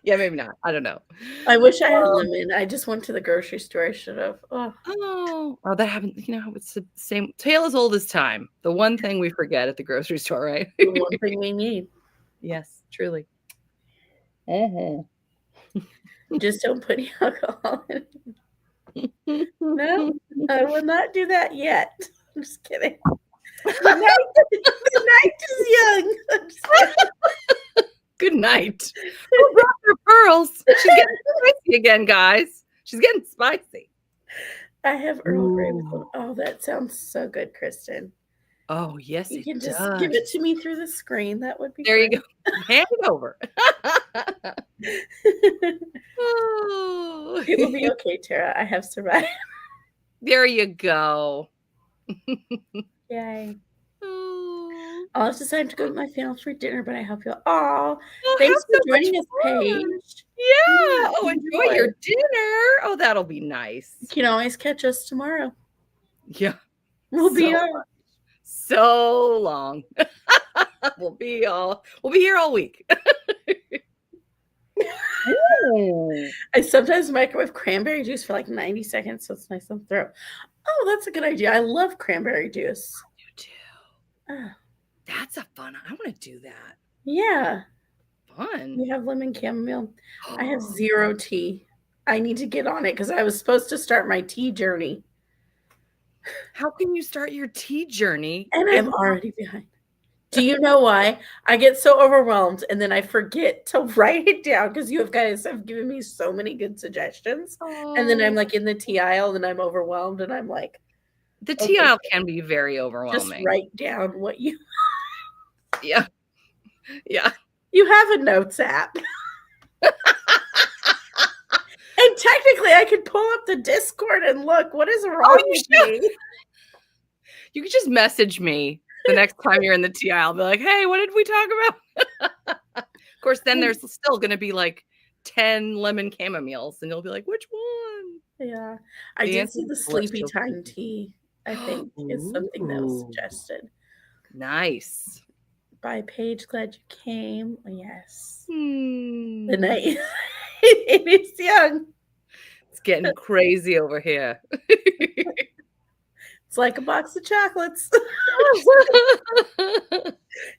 Yeah, maybe not. I don't know. I wish I had lemon. I just went to the grocery store. I should have. Oh, that happened. You know, it's the same tale as old as time. The one thing we forget at the grocery store, right? The one thing we need. Yes, truly. Uh-huh. Just don't put any alcohol in it. No, I will not do that yet. I'm just kidding. The night is young. I'm just kidding. Good night. Who brought her pearls? She's getting spicy again, guys. She's getting spicy. I have Earl Grey with them. Oh, that sounds so good, Kristen. Oh, yes, You it can just does. give it to me through the screen. That would be There great. you go. Hand it over. Oh. It will be okay, Tara. I have survived. There you go. Yay. Oh. I'll have to decide to go with my family for dinner, but I hope you'll. Oh, Oh, thanks have for so much joining us, fun. Paige. Yeah. Oh, enjoy your dinner. Oh, that'll be nice. You can always catch us tomorrow. Yeah. We'll be on. So long. We'll be here all week. I sometimes microwave cranberry juice for like 90 seconds, so it's nice on the throat. Oh, that's a good idea. I love cranberry juice. You too. Oh. That's a fun. I want to do that. Yeah. Fun. You have lemon chamomile. I have zero tea. I need to get on it because I was supposed to start my tea journey. How can you start your tea journey? And I'm already behind. Do you know why? I get so overwhelmed and then I forget to write it down because you guys have given me so many good suggestions. And then I'm like in the tea aisle and I'm overwhelmed and I'm like, the tea aisle can be very overwhelming. Just write down what you. Yeah. Yeah. You have a notes app. And technically I could pull up the Discord and look what is wrong with me. You could just message me the next time you're in the tea aisle. Be like, hey, what did we talk about? Of course, then there's still going to be like 10 lemon chamomiles, and you'll be like, which one? Yeah. I did see the sleepy time tea, I think, is something that was suggested. Nice. By Paige, glad you came. Oh, yes. The night. It is young. It's getting crazy over here. It's like a box of chocolates.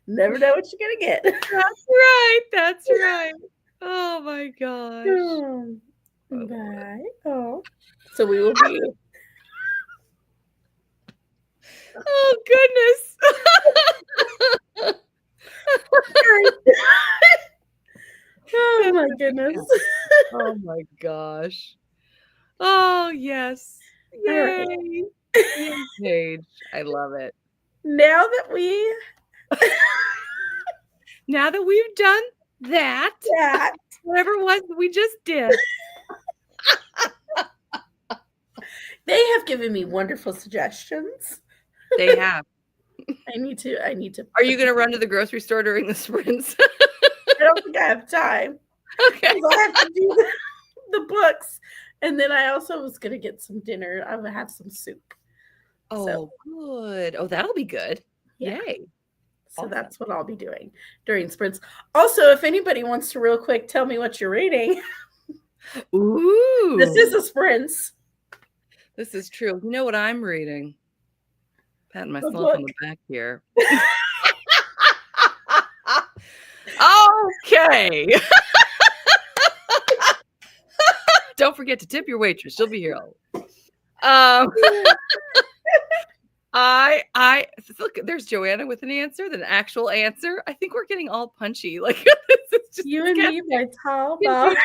Never know what you're going to get. That's right. That's right. Oh, my gosh. Bye. Oh. So we will be. Oh, goodness. Oh, my goodness. Oh, my gosh. Oh, yes. Yay. Right. Yay, Paige. I love it. Now that we've done that, whatever it was we just did. They have given me wonderful suggestions. They have. I need to. Are you going to run to the grocery store during the sprints? I don't think I have time. Okay. I have to do the books. And then I also was going to get some dinner. I would have some soup. Oh, good. Oh, that'll be good. Yeah. Yay. So that's what I'll be doing during sprints. Also, if anybody wants to real quick tell me what you're reading. Ooh. This is a sprints. This is true. You know what I'm reading? Patting myself on the back here. Okay. Don't forget to tip your waitress. She'll be here. I look. There's Joanna with an answer, an actual answer. I think we're getting all punchy. Like it's just You and Me by Tara.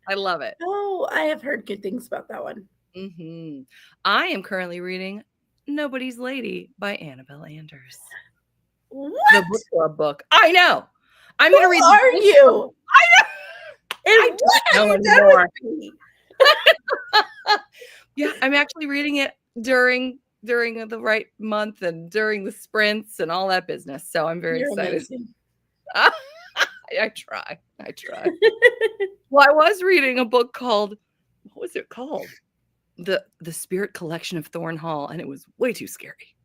I love it. Oh, I have heard good things about that one. Mm-hmm. I am currently reading Nobody's Lady by Annabelle Anders. What? The book club book. I know. I'm going to read. Who are you? I know. I don't know anymore. Yeah, I'm actually reading it during the right month and during the sprints and all that business. So I'm very excited. I try. Well, I was reading a book called, what was it called? The Spirit Collection of Thorn Hall, and it was way too scary.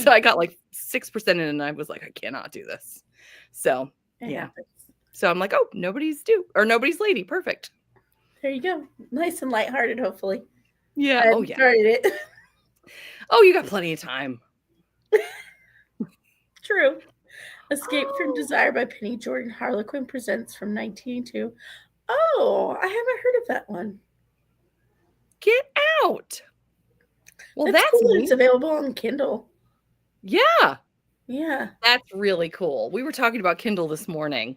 So I got like 6% in and I was like, I cannot do this. So yeah. So I'm like, oh, Nobody's Lady. Perfect. There you go. Nice and lighthearted, hopefully. Yeah. I started it. Oh, you got plenty of time. True. Escape from Desire by Penny Jordan. Harlequin presents from 1982. Oh, I haven't heard of that one. Get out. Well, that's cool. It's available on Kindle. Yeah. Yeah. That's really cool. We were talking about Kindle this morning.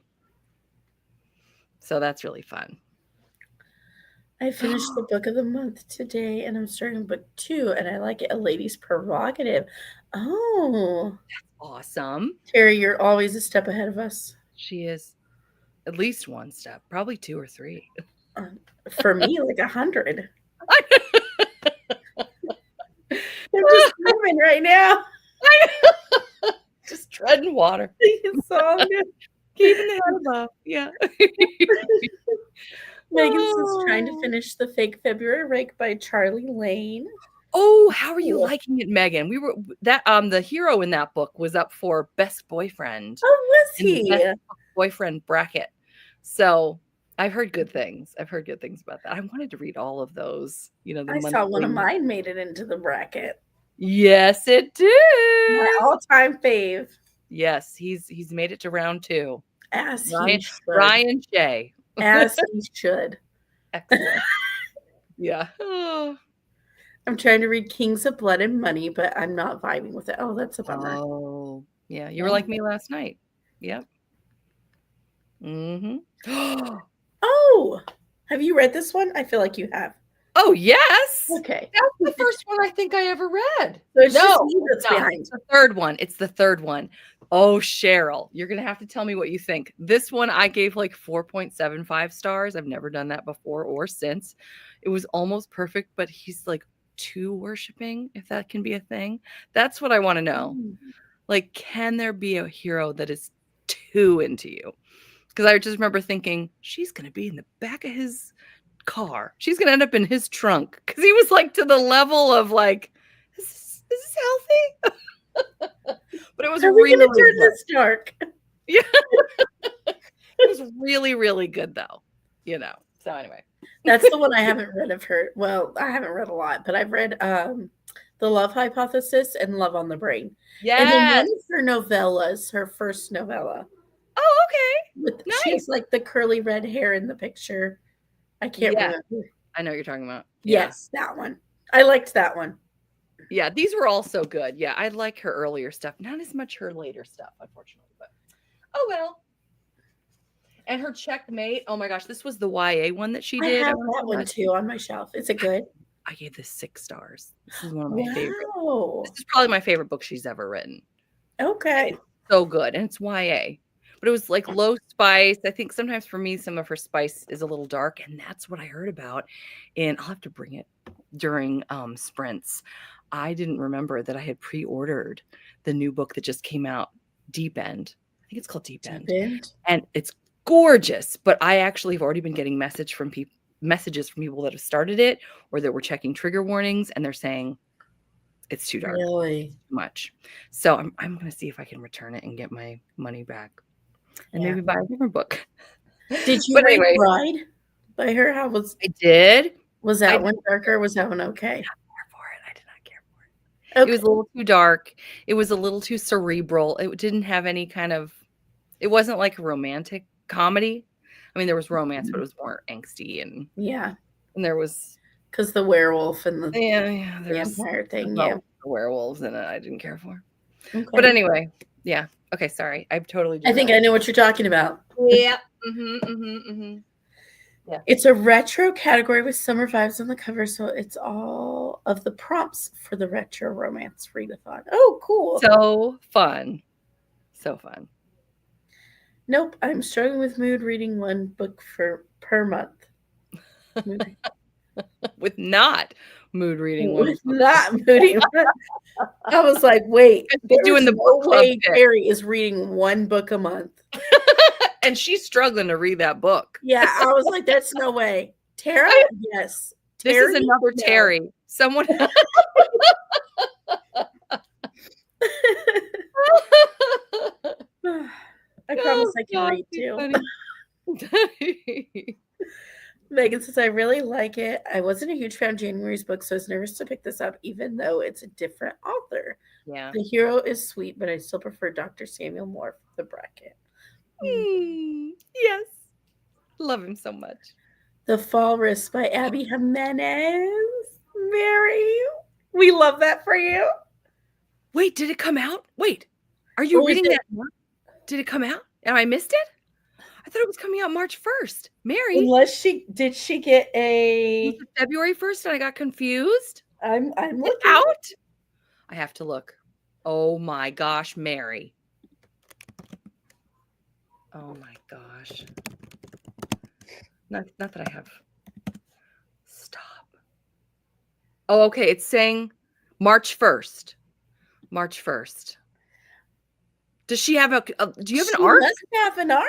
So that's really fun. I finished the book of the month today and I'm starting book 2 and I like it. A Lady's Prerogative. Oh. That's awesome. Terry, you're always a step ahead of us. She is at least one step, probably 2 or 3. For me, like 100. I'm just moving right now. Just treading water. It's all good. Keeping the head above. Yeah. Megan says trying to finish The Fake February Rake by Charlie Lane. Oh, how are you liking it, Megan? We were that the hero in that book was up for best boyfriend. Oh, was in the he? best boyfriend bracket. So I've heard good things. I've heard good things about that. I wanted to read all of those. You know, I saw one of mine made it into the bracket. Yes, it did. My all-time fave. Yes, he's made it to round 2. As Ryan, he should. Ryan J. As he should. Excellent. Yeah. Oh. I'm trying to read Kings of Blood and Money, but I'm not vibing with it. Oh, that's a bummer. Oh, yeah. You were like me last night. Yep. Mm-hmm. Oh, have you read this one? I feel like you have. Oh, yes. Okay. That's the first one I think I ever read. So it's just me that's behind. It's the third one. It's the third one. Oh, Cheryl, you're going to have to tell me what you think. This one I gave like 4.75 stars. I've never done that before or since. It was almost perfect, but he's like too worshiping, if that can be a thing. That's what I want to know. Like, can there be a hero that is too into you? Because I just remember thinking, she's going to be in the back of his car. She's going to end up in his trunk. Because he was like to the level of like, is this healthy? But it was really turn this dark. Yeah. It was really, really good though. You know. So anyway. That's the one I haven't read of her. Well, I haven't read a lot, but I've read The Love Hypothesis and Love on the Brain. Yeah. And then one of her novellas, her first novella. Oh, okay. Nice. She has like the curly red hair in the picture. I can't remember. I know what you're talking about. Yes, that one. I liked that one. Yeah, these were all so good. Yeah, I like her earlier stuff. Not as much her later stuff, unfortunately. But oh well. And her Checkmate. Oh my gosh, this was the YA one that she did. I have that one too on my shelf. Is it good? I gave this 6 stars. This is one of my favorite. This is probably my favorite book she's ever written. Okay. It's so good. And it's YA. But it was like low spice. I think sometimes for me, some of her spice is a little dark. And that's what I heard about. And I'll have to bring it during sprints. I didn't remember that I had pre-ordered the new book that just came out, Deep End. I think it's called Deep End. And it's gorgeous. But I actually have already been getting messages from people that have started it or that were checking trigger warnings. And they're saying it's too dark. Really? Too much. So I'm going to see if I can return it and get my money back. And maybe buy a different book. Did you read Bride by her? How was I did. Was that one darker? Was that one okay? I did not care for it. Okay. It was a little too dark. It was a little too cerebral. It didn't have any kind of. It wasn't like a romantic comedy. I mean, there was romance, but it was more angsty and and there was because the werewolf and the vampire thing. The werewolves in it. I didn't care for. Okay. But anyway, yeah. Okay, sorry. I've totally. I think I know what you're talking about. Yeah. Yeah. It's a retro category with summer vibes on the cover, so it's all of the prompts for the retro romance readathon. Oh, cool! So fun, so fun. Nope, I'm struggling with mood reading one book per month. With not mood reading one. Not mooding. I was like, wait, doing the book club. Carrie is reading one book a month. And she's struggling to read that book. Yeah, I was like, that's no way. Tara? Yes. This is another Terry. Someone. I promise I can read too. Megan says, I really like it. I wasn't a huge fan of January's book, so I was nervous to pick this up, even though it's a different author. Yeah. The hero is sweet, but I still prefer Dr. Samuel Moore for the bracket. Yes. Love him so much. The Falrus by Abby Jimenez. Mary, we love that for you. Wait, did it come out? Wait, are you reading that? Did it come out? And I missed it? I thought it was coming out March 1st. Mary. Unless did she get a February 1st and I got confused? I'm looking out. I have to look. Oh my gosh, Mary. Oh my gosh. Not that I have. Stop. Oh, okay. It's saying March 1st. March 1st. Does she have do you have She an arc? must have an arc.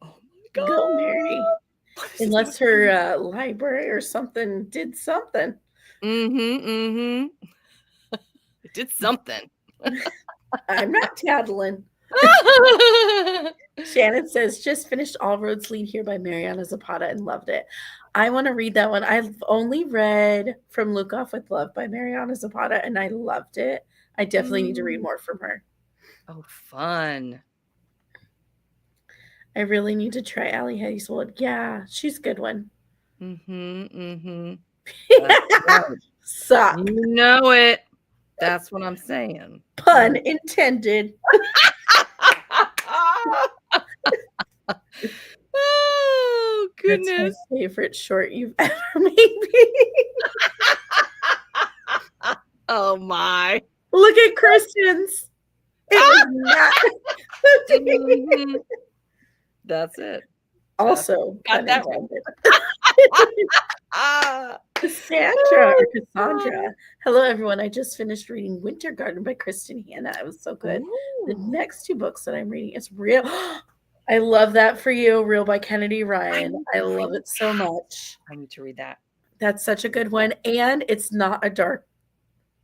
Oh my God. Go, Mary. Unless her library or something did something. It did something. I'm not tattling. Shannon says, just finished All Roads Lead Here by Mariana Zapata and loved it. I want to read that one. I've only read From Luke Off with Love by Mariana Zapata, and I loved it. I definitely need to read more from her. Oh, fun. I really need to try Allie Hazelwood. Yeah, she's a good one. Suck. You know it. That's what I'm saying. Pun intended. Oh, goodness. That's my favorite short you've ever made me. Oh, my. Look at Christian's. It was not. That's it. Also, got that Cassandra. Hello, everyone. I just finished reading Winter Garden by Kristen Hanna. It was so good. Ooh. The next 2 books that I'm reading is Real. I love that for you. Real by Kennedy Ryan. I love it so much. I need to read that. That's such a good one. And it's not a dark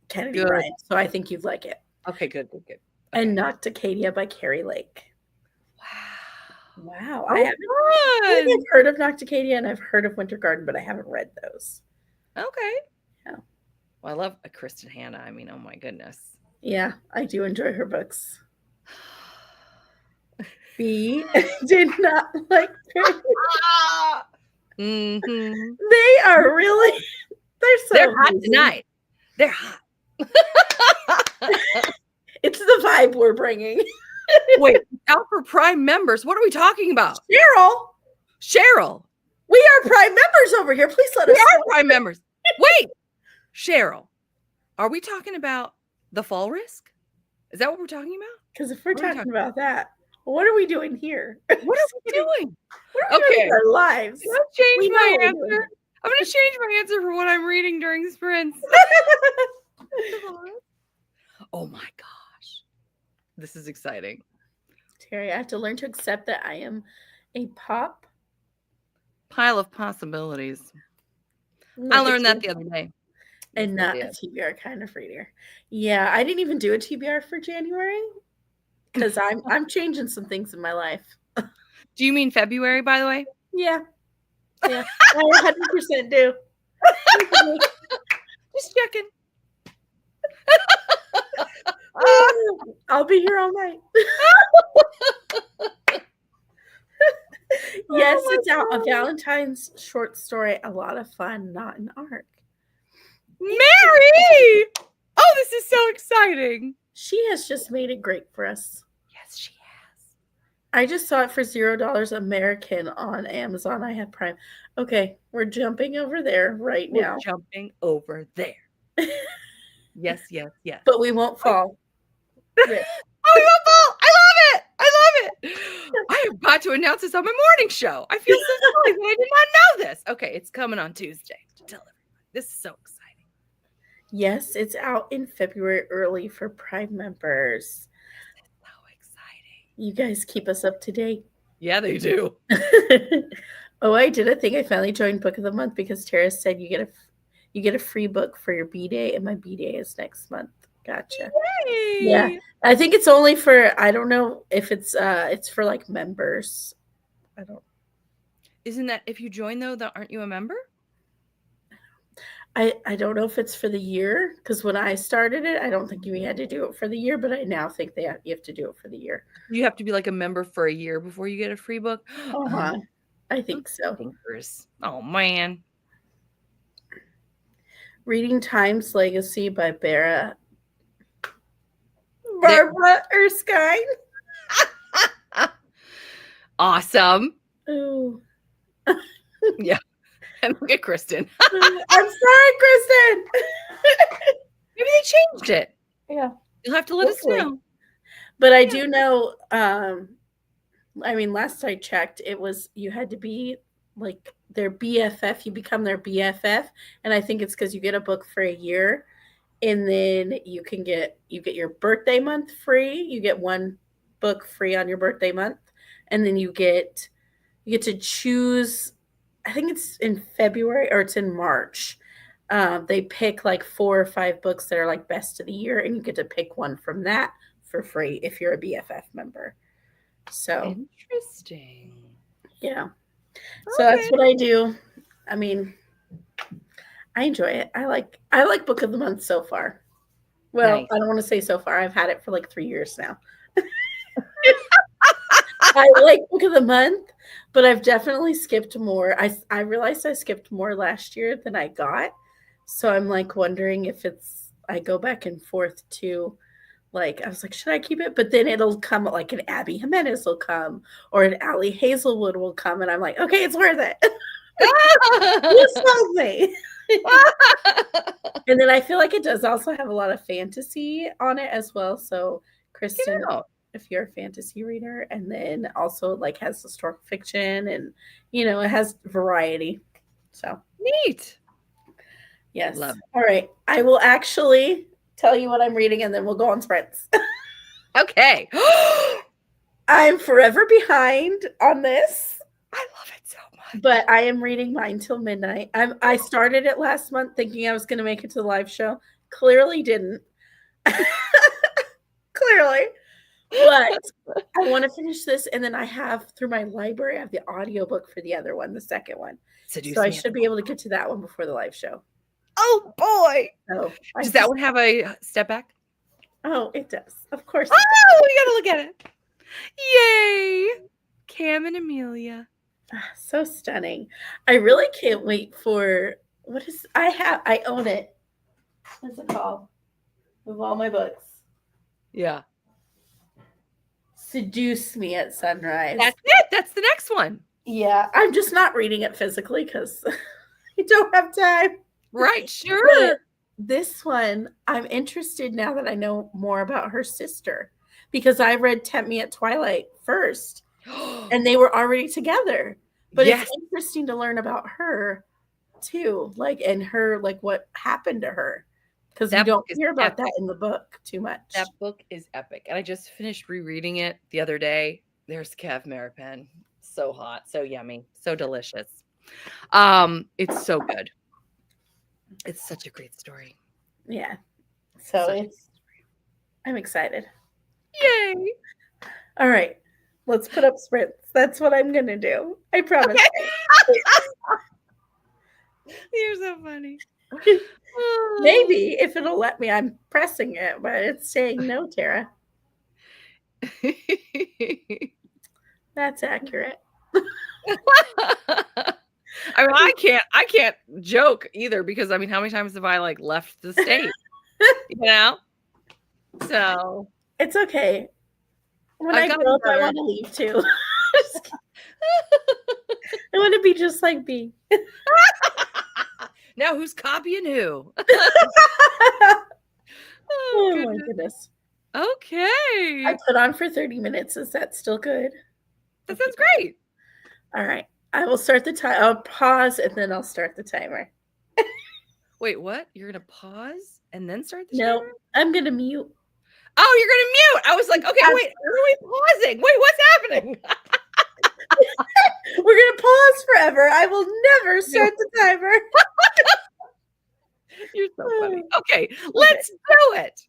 Kennedy Ryan. So I think you'd like it. Okay, good. Okay. And Nocticadia by Carrie Lake. Wow. Oh, I haven't heard of Nocticadia and I've heard of Winter Garden, but I haven't read those. Okay. Yeah. Well, I love Kristen Hanna. I mean, oh my goodness. Yeah, I do enjoy her books. Bea did not like her. They are really, they're hot tonight. They're hot. It's the vibe we're bringing. Wait, out for Prime members. What are we talking about? Cheryl. We are Prime members over here. Please let us know. We are Prime members. Wait, Cheryl, are we talking about the fall risk? Is that what we're talking about? Because if we're talking about that, what are we doing here? What are we doing? What are we doing with our lives? I'm going to change my answer. I'm going to change my answer for what I'm reading during sprints. Oh my gosh. This is exciting. Terry, I have to learn to accept that I am a pile of possibilities. I learned that the other day. And not a TBR kind of reader. Yeah, I didn't even do a TBR for January because I'm changing some things in my life. Do you mean February, by the way? Yeah. I 100% do. Just checking. I'll be here all night. Yes, it's out. A Valentine's short story. A lot of fun, not an arc. Mary! Oh, this is so exciting. She has just made it great for us. Yes, she has. I just saw it for $0 American on Amazon. I have Prime. Okay, we're jumping over there now. We're jumping over there. Yes. But we won't fall. Yeah. Oh, we won't fall. I love it. I have got to announce this on my morning show. I feel so silly that I did not know this. Okay, it's coming on Tuesday to tell everyone. This is so exciting. Yes, it's out in February early for Prime members. So exciting. You guys keep us up to date. Yeah, they do. Oh, I did a thing. I finally joined Book of the Month because Tara said you get a free book for your B Day, and my B Day is next month. Gotcha. Yay. Yeah, I think it's only for. I don't know if it's for like members. I don't. Isn't that if you join though? Aren't you a member? I don't know if it's for the year because when I started it, I don't think you had to do it for the year, but I now think you have to do it for the year. You have to be like a member for a year before you get a free book. I think so. Oh man. Reading Time's Legacy by Barbara Erskine. Awesome. Ooh. Yeah. And look at Kristen. I'm sorry, Kristen. Maybe they changed it. Yeah. You'll have to let us know. But I do know, I mean, last I checked, it was you had to be like their BFF. You become their BFF. And I think it's because you get a book for a year. and then you get your birthday month free. You get one book free on your birthday month, and then you get to choose. I think it's in February or it's in March. They pick like 4 or 5 books that are like best of the year, and you get to pick one from that for free if you're a BFF member. So interesting. Yeah. So that's what I do. I mean, I enjoy it. I like book of the month so far. Well, Nice. I don't want to say so far. I've had it for like 3 years now. I like book of the month, but I've definitely skipped more. I realized I skipped more last year than I got. So I'm like wondering if I go back and forth to like I was like, should I keep it? But then it'll come like an Abby Jimenez will come or an Allie Hazelwood will come, and I'm like, okay, it's worth it. You sold me. And then I feel like it does also have a lot of fantasy on it as well. So Kristen, if you're a fantasy reader, and then also like has historical fiction, and it has variety. So neat. Yes. Love it. All right. I will actually tell you what I'm reading, and then we'll go on sprints. Okay. I'm forever behind on this. I love it so much. But I am reading mine till midnight. I started it last month thinking I was going to make it to the live show. Clearly didn't. Clearly. But I want to finish this, and then I have through my library, I have the audiobook for the other one, the second one. So I should be able to get to that one before the live show. Oh boy. So does that one have a step back? Oh, it does. Of course. Oh, we gotta look at it. Yay. Cam and Amelia. So stunning. I really can't wait for I own it. What's it called? Of all my books. Yeah. Seduce Me at Sunrise. That's it. That's the next one. Yeah. I'm just not reading it physically because I don't have time. Right. Sure. But this one, I'm interested now that I know more about her sister, because I read Tempt Me at Twilight first and they were already together. But It's interesting to learn about her too, and her, what happened to her, because you don't hear about that in the book too much. That book is epic, and I just finished rereading it the other day. There's Kev Maripan, so hot, so yummy, so delicious. It's so good. It's such a great story. Yeah, so I'm excited. Yay! All right, let's put up sprints. That's what I'm gonna do. I promise. You're so funny. Maybe if it'll let me, I'm pressing it, but it's saying no, Tara. That's accurate. I mean, I can't joke either, because I mean, how many times have I left the state? So it's okay. When I grow up, I want to leave too. I want to be just like Bea. Now who's copying who? Oh my goodness. Okay. I put on for 30 minutes. Is that still good? That sounds great. All right. I will start the time. I'll pause and then I'll start the timer. Wait, what? You're going to pause and then start the timer? No, I'm going to mute. Oh, you're going to mute. I was like, okay, wait, are we pausing? Wait, what's happening? We're going to pause forever. I will never start the timer. You're so funny. Okay, let's do it.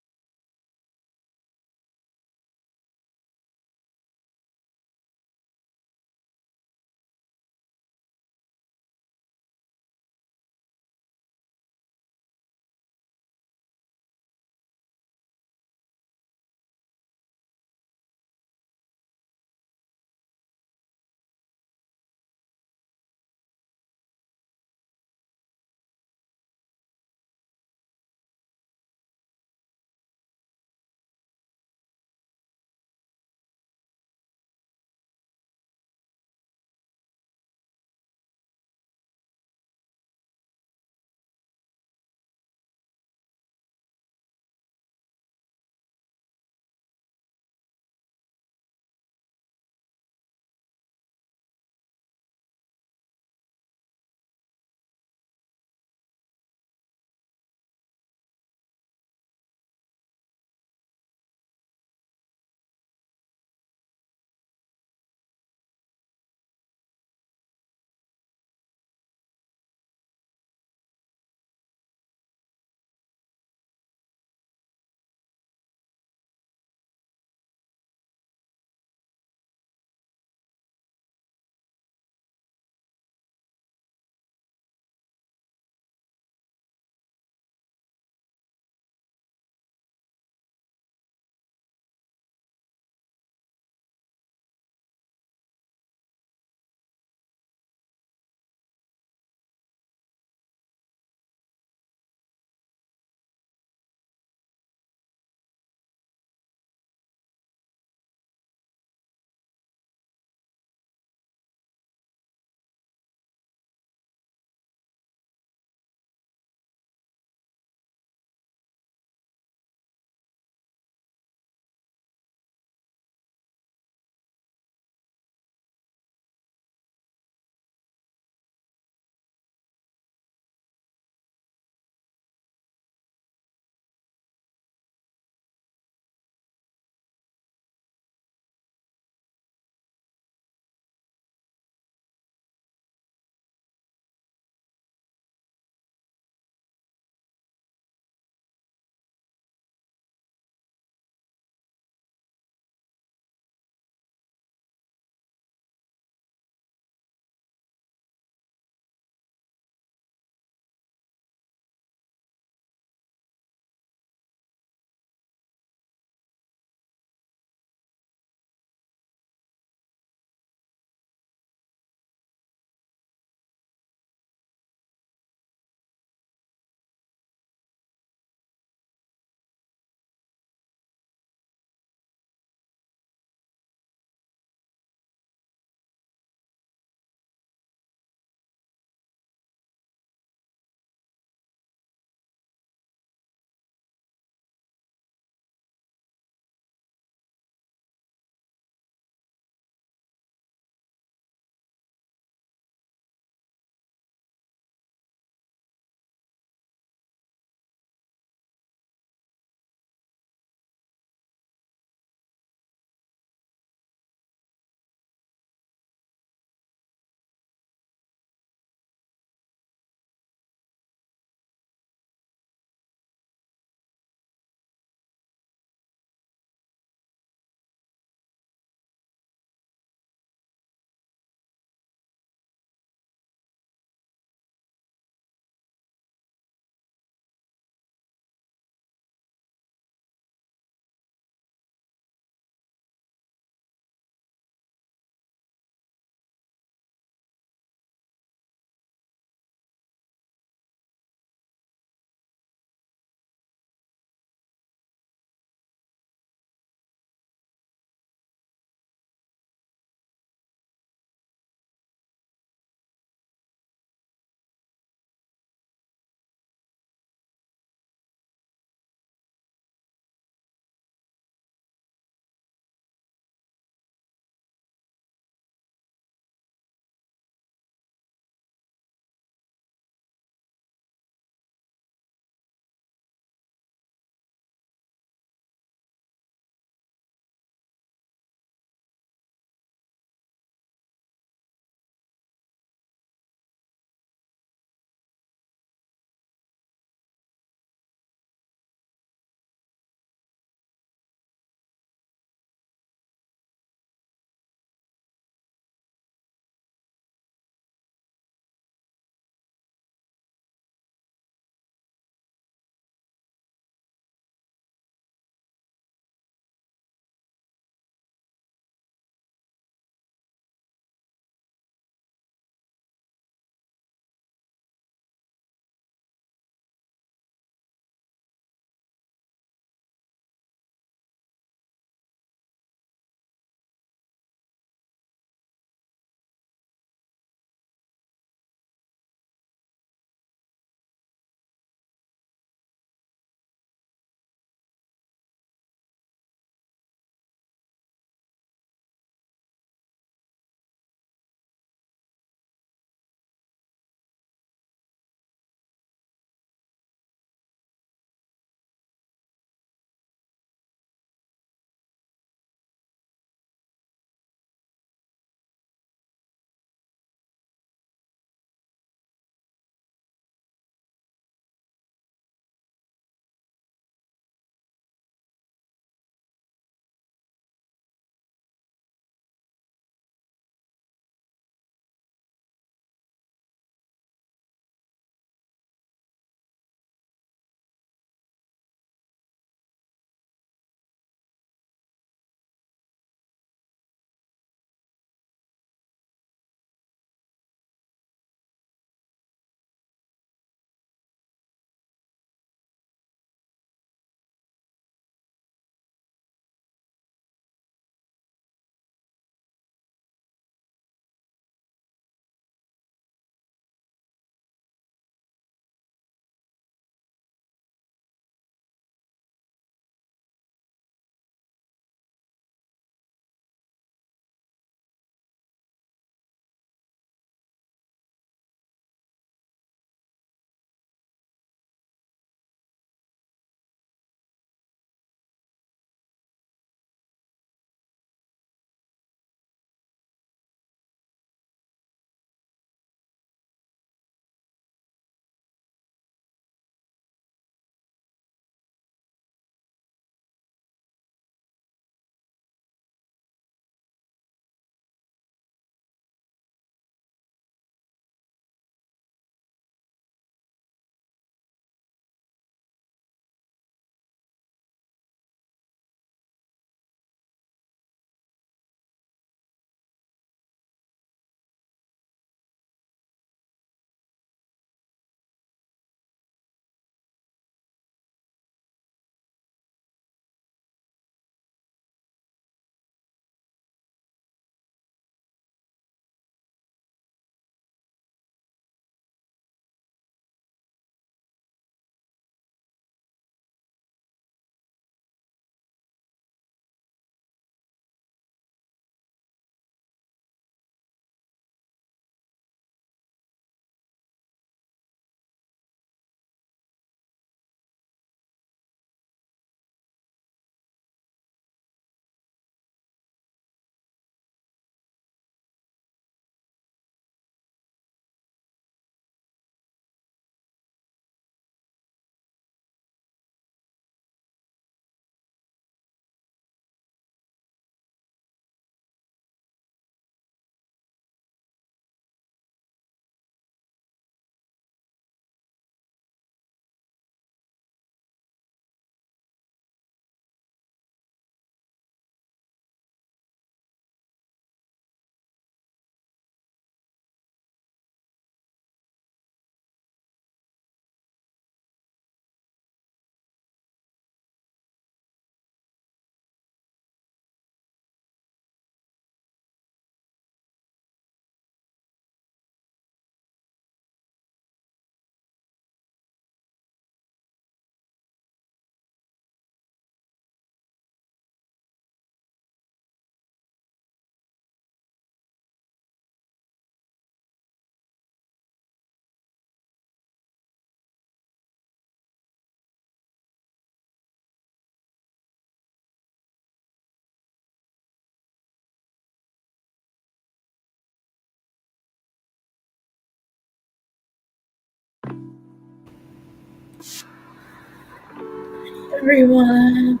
everyone.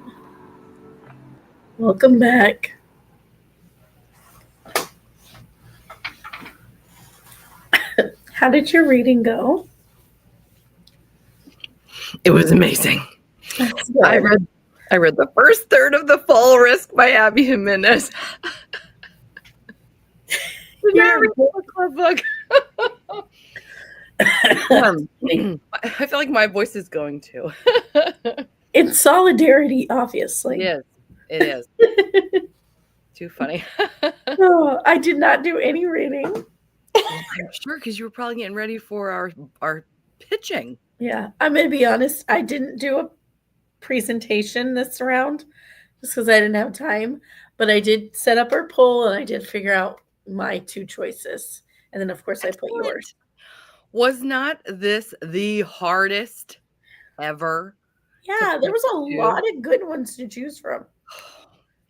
Welcome back. How did your reading go? It was amazing. I read the first third of The Fall Risk by Abby Jimenez. Yeah, book book. I feel like my voice is going to. In solidarity, obviously. Yes, it is. Too funny. Oh, I did not do any reading. I'm sure, because you were probably getting ready for our pitching. Yeah, I'm going to be honest. I didn't do a presentation this round just because I didn't have time. But I did set up our poll and I did figure out my 2 choices. And then, of course, I put yours. Was not this the hardest ever? Yeah, there was a lot of good ones to choose from.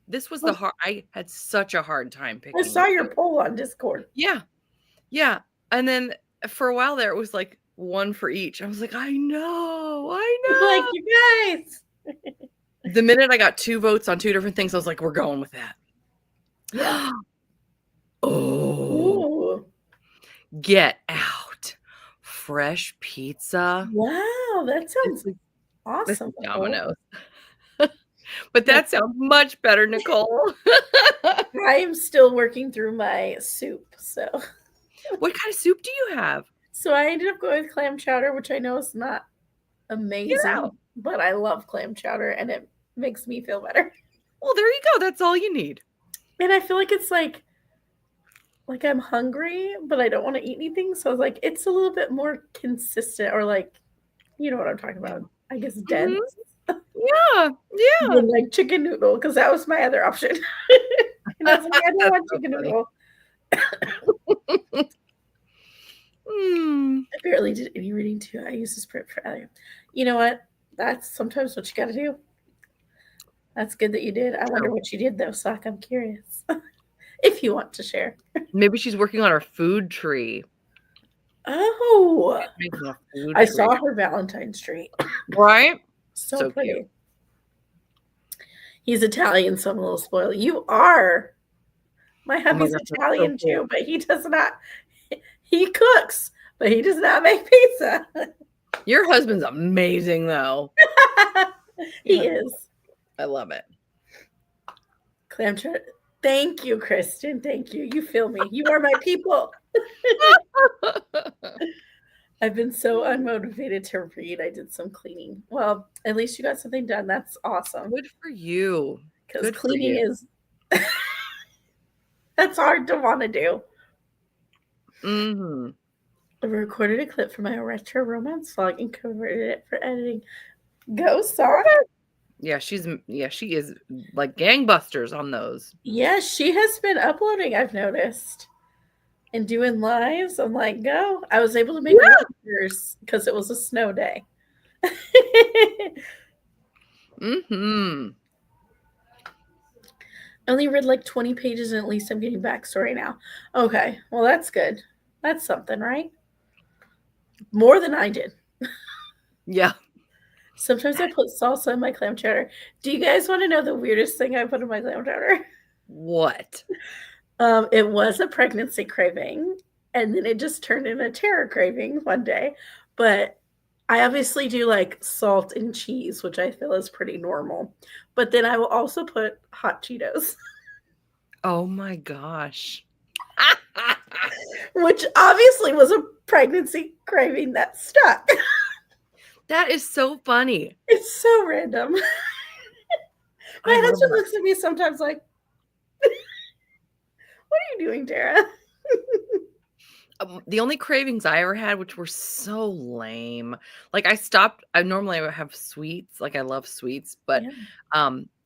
This was I had such a hard time picking. I saw your poll on Discord. Yeah. Yeah. And then for a while there, it was like one for each. I was like, I know. Like, you guys. The minute I got 2 votes on 2 different things, I was like, we're going with that. Yeah. Oh. Ooh. Get Out. Fresh pizza. Wow, that sounds awesome. Domino's. But that sounds much better, Nicole. I am still working through my soup. So, what kind of soup do you have? So I ended up going with clam chowder, which I know is not amazing, but I love clam chowder and it makes me feel better. Well, there you go. That's all you need. And I feel like it's like I'm hungry, but I don't want to eat anything. So I was like, it's a little bit more consistent, or like, you know what I'm talking about? I guess dense. Mm-hmm. Yeah. Than like chicken noodle, because that was my other option. And I was like, I don't want chicken noodle. I barely did any reading too. I used to sprint for Elliot. You know what? That's sometimes what you got to do. That's good that you did. I wonder what you did though, Sock. I'm curious. If you want to share. Maybe she's working on her food tree. Oh, I saw her Valentine's tree. Right? So pretty. Cute. He's Italian, so I'm a little spoiled. You are. My hubby's Italian too, but he does not. He cooks, but he does not make pizza. Your husband's amazing, though. He is. I love it. Clam chowder. Thank you, Kristen. Thank you. You feel me. You are my people. I've been so unmotivated to read. I did some cleaning. Well, at least you got something done. That's awesome. Good for you. Because cleaning is that's hard to want to do. Mm-hmm. I recorded a clip for my retro romance vlog and converted it for editing. Go, Sarah. Yeah, she is like gangbusters on those. Yeah, she has been uploading, I've noticed. And doing lives. I'm like, go. I was able to make pictures because it was a snow day. Mm-hmm. I only read like 20 pages and at least I'm getting backstory now. Okay, well, that's good. That's something, right? More than I did. Yeah. Sometimes I put salsa in my clam chowder. Do you guys want to know the weirdest thing I put in my clam chowder? What? It was a pregnancy craving, and then it just turned into a terror craving one day. But I obviously do like salt and cheese, which I feel is pretty normal. But then I will also put hot Cheetos. Oh my gosh. Which obviously was a pregnancy craving that stuck. That is so funny. It's so random. My husband looks at me sometimes like, what are you doing, Tara? The only cravings I ever had, which were so lame, like I normally would have sweets, like I love sweets, but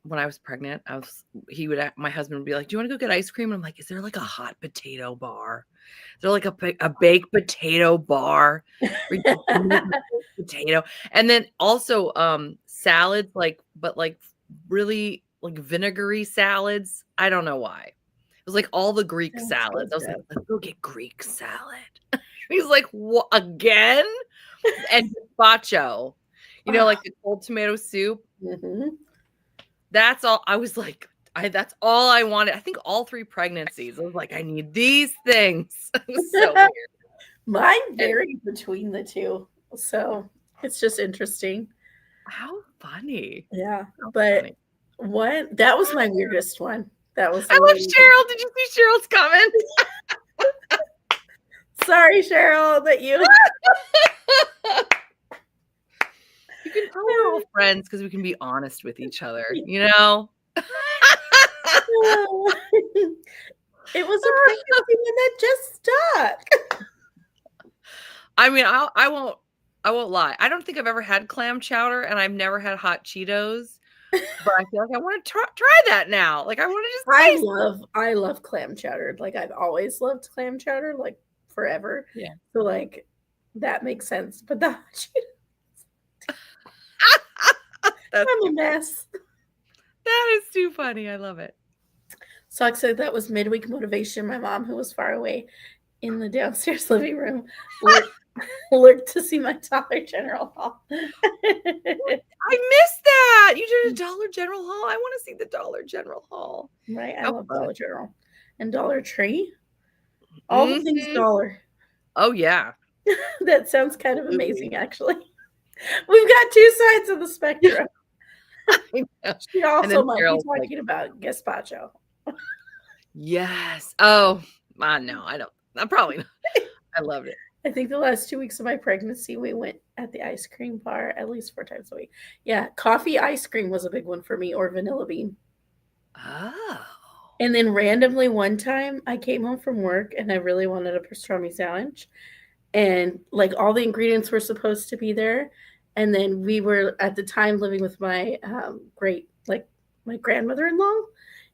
when I was pregnant, my husband would be like, do you want to go get ice cream? And I'm like, is there like a hot potato bar? Is there like a baked potato bar? Potato. And then also salads, but really like vinegary salads. I don't know why. It was like all the Greek salads. I was like, let's go get Greek salad. He's like, what again? And gazpacho. Like the cold tomato soup. That's all. I was like, that's all I wanted. I think all 3 pregnancies. I was like, I need these things. It was so weird. Mine varied between the 2. So it's just interesting. How funny. Yeah. How But funny. that was my weirdest one. That was I love Cheryl. Did you see Cheryl's comment? Sorry, Cheryl, that you You can tell we're all friends because we can be honest with each other, you know? It was a pregnancy and that just stuck. I mean, I won't lie. I don't think I've ever had clam chowder, and I've never had hot Cheetos. But I feel like I want to try that now. Like I want to just I love clam chowder. Like I've always loved clam chowder, like forever. Yeah. So like that makes sense. But the hot Cheetos, I'm a mess. That is too funny. I love it. So I said that was midweek motivation. My mom, who was far away in the downstairs living room, looked to see my Dollar General haul. I missed that. You did a Dollar General haul. I want to see the Dollar General haul. Right. I love Dollar General and Dollar Tree. All the things dollar. Oh, yeah. That sounds kind of amazing, actually. We've got 2 sides of the spectrum. She also might be talking about gazpacho. Yes. Oh, no, I don't. I'm probably not. I loved it. I think the last 2 weeks of my pregnancy, we went at the ice cream bar at least 4 times a week. Yeah, coffee ice cream was a big one for me, or vanilla bean. Oh. And then randomly one time, I came home from work and I really wanted a pastrami sandwich. And like all the ingredients were supposed to be there. And then we were at the time living with my my grandmother-in-law.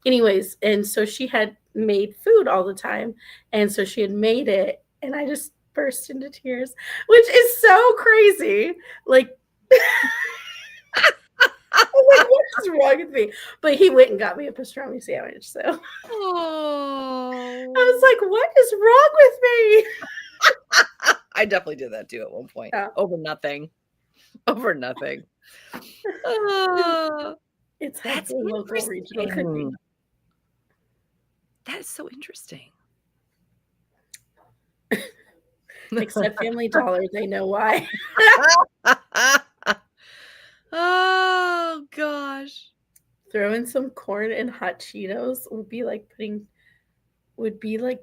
Anyways, and so she had made food all the time. And so she had made it. And I just burst into tears, which is so crazy. Like, I'm like, what is wrong with me? But he went and got me a pastrami sandwich. So I was like, what is wrong with me? I definitely did that too at one point. Over nothing. It's that's local regional cooking. That is so interesting. Except Family Dollar, they know why. Oh gosh. Throwing some corn and hot Cheetos would be like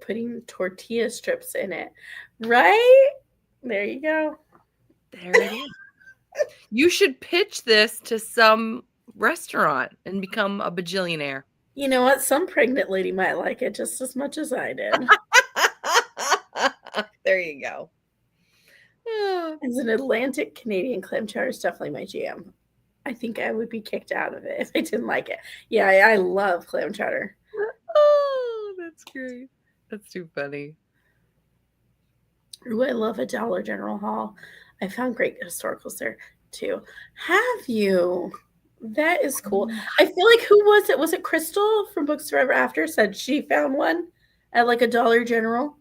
putting tortilla strips in it. Right? There you go. There it is. You should pitch this to some restaurant and become a bajillionaire. You know what? Some pregnant lady might like it just as much as I did. There you go. As an Atlantic Canadian, clam chowder is definitely my jam. I think I would be kicked out of it if I didn't like it. Yeah, I love clam chowder. Oh, that's great. That's too funny. Ooh, I love a Dollar General haul. I found great historicals there too. Have you? That is cool. I feel like who was it? Was it Crystal from Books Forever After said she found one at like a Dollar General?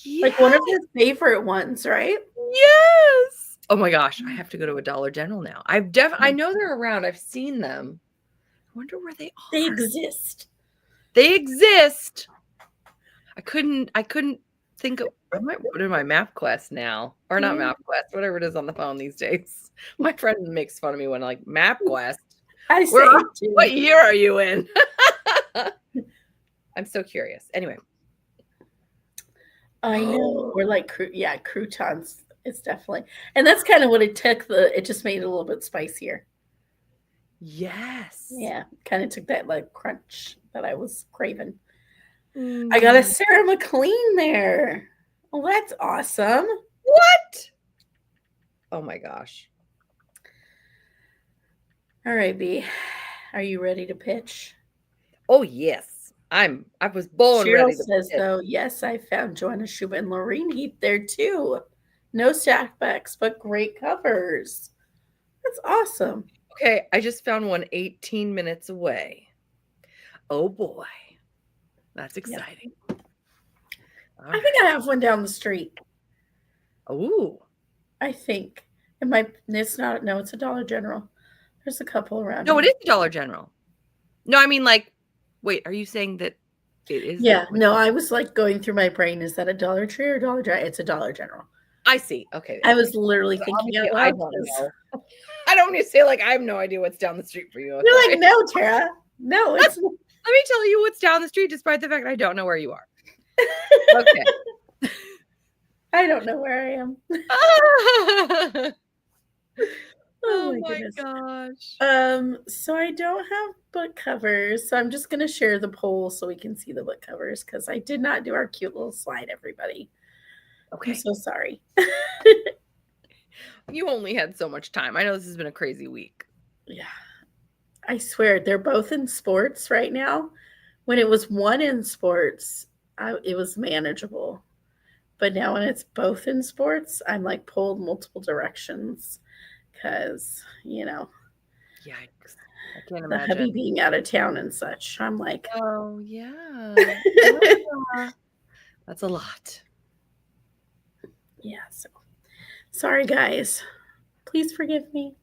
Yes. Like one of her favorite ones, right? Yes. Oh my gosh, I have to go to a Dollar General now. I know they're around. I've seen them. I wonder where they are. They exist. They exist. I couldn't think of. I might put in my MapQuest now, or not MapQuest, whatever it is on the phone these days. My friend makes fun of me when like MapQuest. I say, what year are you in? I'm so curious. Anyway, I know we're like croutons. It's definitely, and that's kind of what it took. It just made it a little bit spicier. Yes. Yeah, kind of took that like crunch that I was craving. I got a Sarah McLean there. Well, that's awesome. What? Oh my gosh. All right, Bea. Are you ready to pitch? Oh yes. I was born Cheryl ready to says pitch. though, yes, I found Joanna Schuba and Lorene Heath there too. No stackbacks, but great covers. That's awesome. Okay, I just found one 18 minutes away. Oh boy. That's exciting. Yep. I think I have one down the street. Oh. I think. It's a Dollar General. There's a couple around. No, here. it is Dollar General. No, I mean, like, wait, are you saying that it is? Yeah, no, I was like going through my brain. Is that a Dollar Tree or Dollar General? It's a Dollar General. I see. Okay. I was literally thinking out loud. I don't know. I don't need to say, like, I have no idea what's down the street for you. You're like, no, Tara. No, it's. Let me tell you what's down the street, despite the fact I don't know where you are. Okay. I don't know where I am. Oh my gosh. So I don't have book covers, so I'm just gonna share the poll so we can see the book covers because I did not do our cute little slide, everybody. Okay. I'm so sorry. You only had so much time. I know this has been a crazy week. Yeah. I swear they're both in sports right now. When it was one in sports, it was manageable. But now when it's both in sports, I'm like pulled multiple directions because, Yikes. I can't the imagine. hubby being out of town and such. I'm like, oh, yeah. That's a lot. Yeah, so sorry, guys. Please forgive me.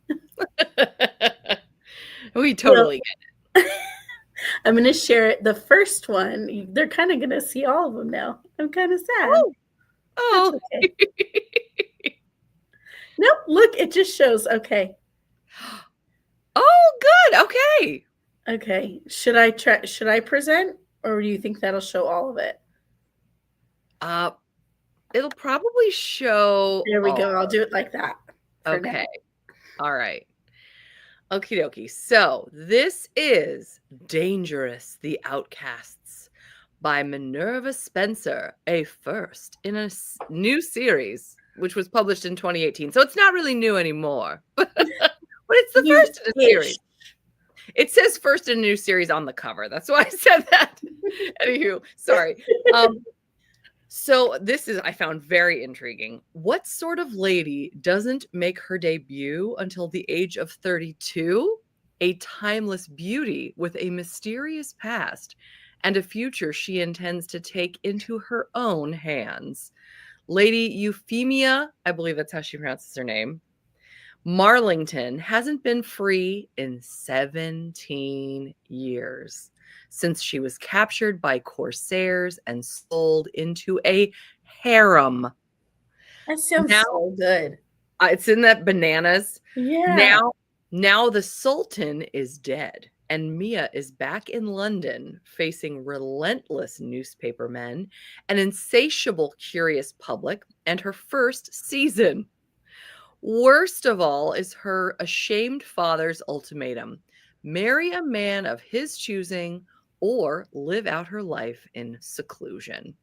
We totally get it. I'm going to share it. The first one, they're kind of going to see all of them now. I'm kind of sad. Oh. Okay. Nope, look, it just shows. Okay. Oh, good. Okay. Okay. Should I present or do you think that'll show all of it? It'll probably show. There we go. I'll do it like that. Okay. All right. Okie dokie. So this is Dangerous, the Outcasts by Minerva Spencer, a first in a new series, which was published in 2018. So it's not really new anymore, but it's the first in a series. It says first in a new series on the cover. That's why I said that. Anywho, sorry. So this is, I found very intriguing. What sort of lady doesn't make her debut until the age of 32? A timeless beauty with a mysterious past and a future she intends to take into her own hands. Lady Euphemia, I believe that's how she pronounces her name, Marlington, hasn't been free in 17 years. Since she was captured by corsairs and sold into a harem. That sounds so good. It's in that bananas. Yeah. Now the Sultan is dead, and Mia is back in London facing relentless newspapermen, an insatiable, curious public, and her first season. Worst of all is her ashamed father's ultimatum: marry a man of his choosing or live out her life in seclusion.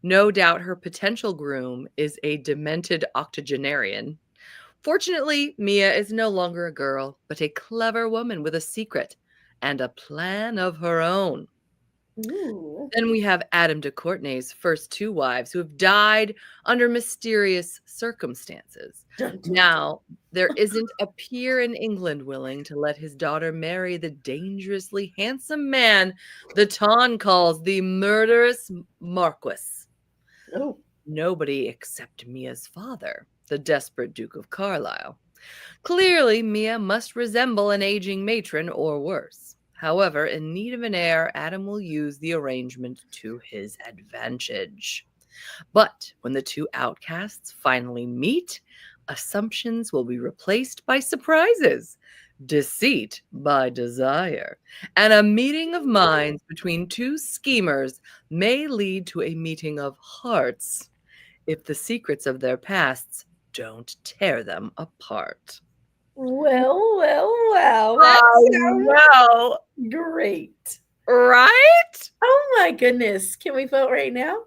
No doubt her potential groom is a demented octogenarian. Fortunately, Mia is no longer a girl, but a clever woman with a secret and a plan of her own. Ooh. Then we have Adam de Courtenay's first two wives who have died under mysterious circumstances. Now, there isn't a peer in England willing to let his daughter marry the dangerously handsome man the Ton calls the murderous Marquis. Oh. Nobody except Mia's father, the desperate Duke of Carlisle. Clearly, Mia must resemble an aging matron or worse. However, in need of an heir, Adam will use the arrangement to his advantage. But when the two outcasts finally meet, assumptions will be replaced by surprises, deceit by desire, and a meeting of minds between two schemers may lead to a meeting of hearts if the secrets of their pasts don't tear them apart. Well. That sounds great. Right? Oh my goodness. Can we vote right now?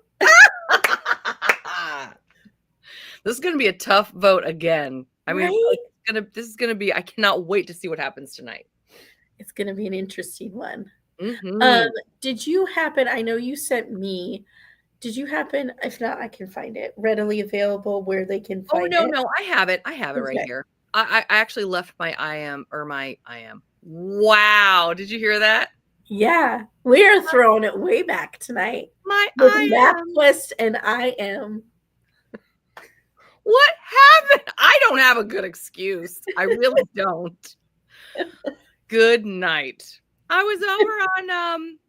This is going to be a tough vote again. I mean, right? this is going to be, I cannot wait to see what happens tonight. It's going to be an interesting one. Mm-hmm. Did you happen, I know you sent me, did you happen, if not, I can find it, readily available where they can find it? Oh, no, I have it. I have it right here. I actually left my IM. Wow. Did you hear that? Yeah. We are throwing it way back tonight. My with IM. MapQuest and IM. What happened? I don't have a good excuse. I really don't. Good night. I was over on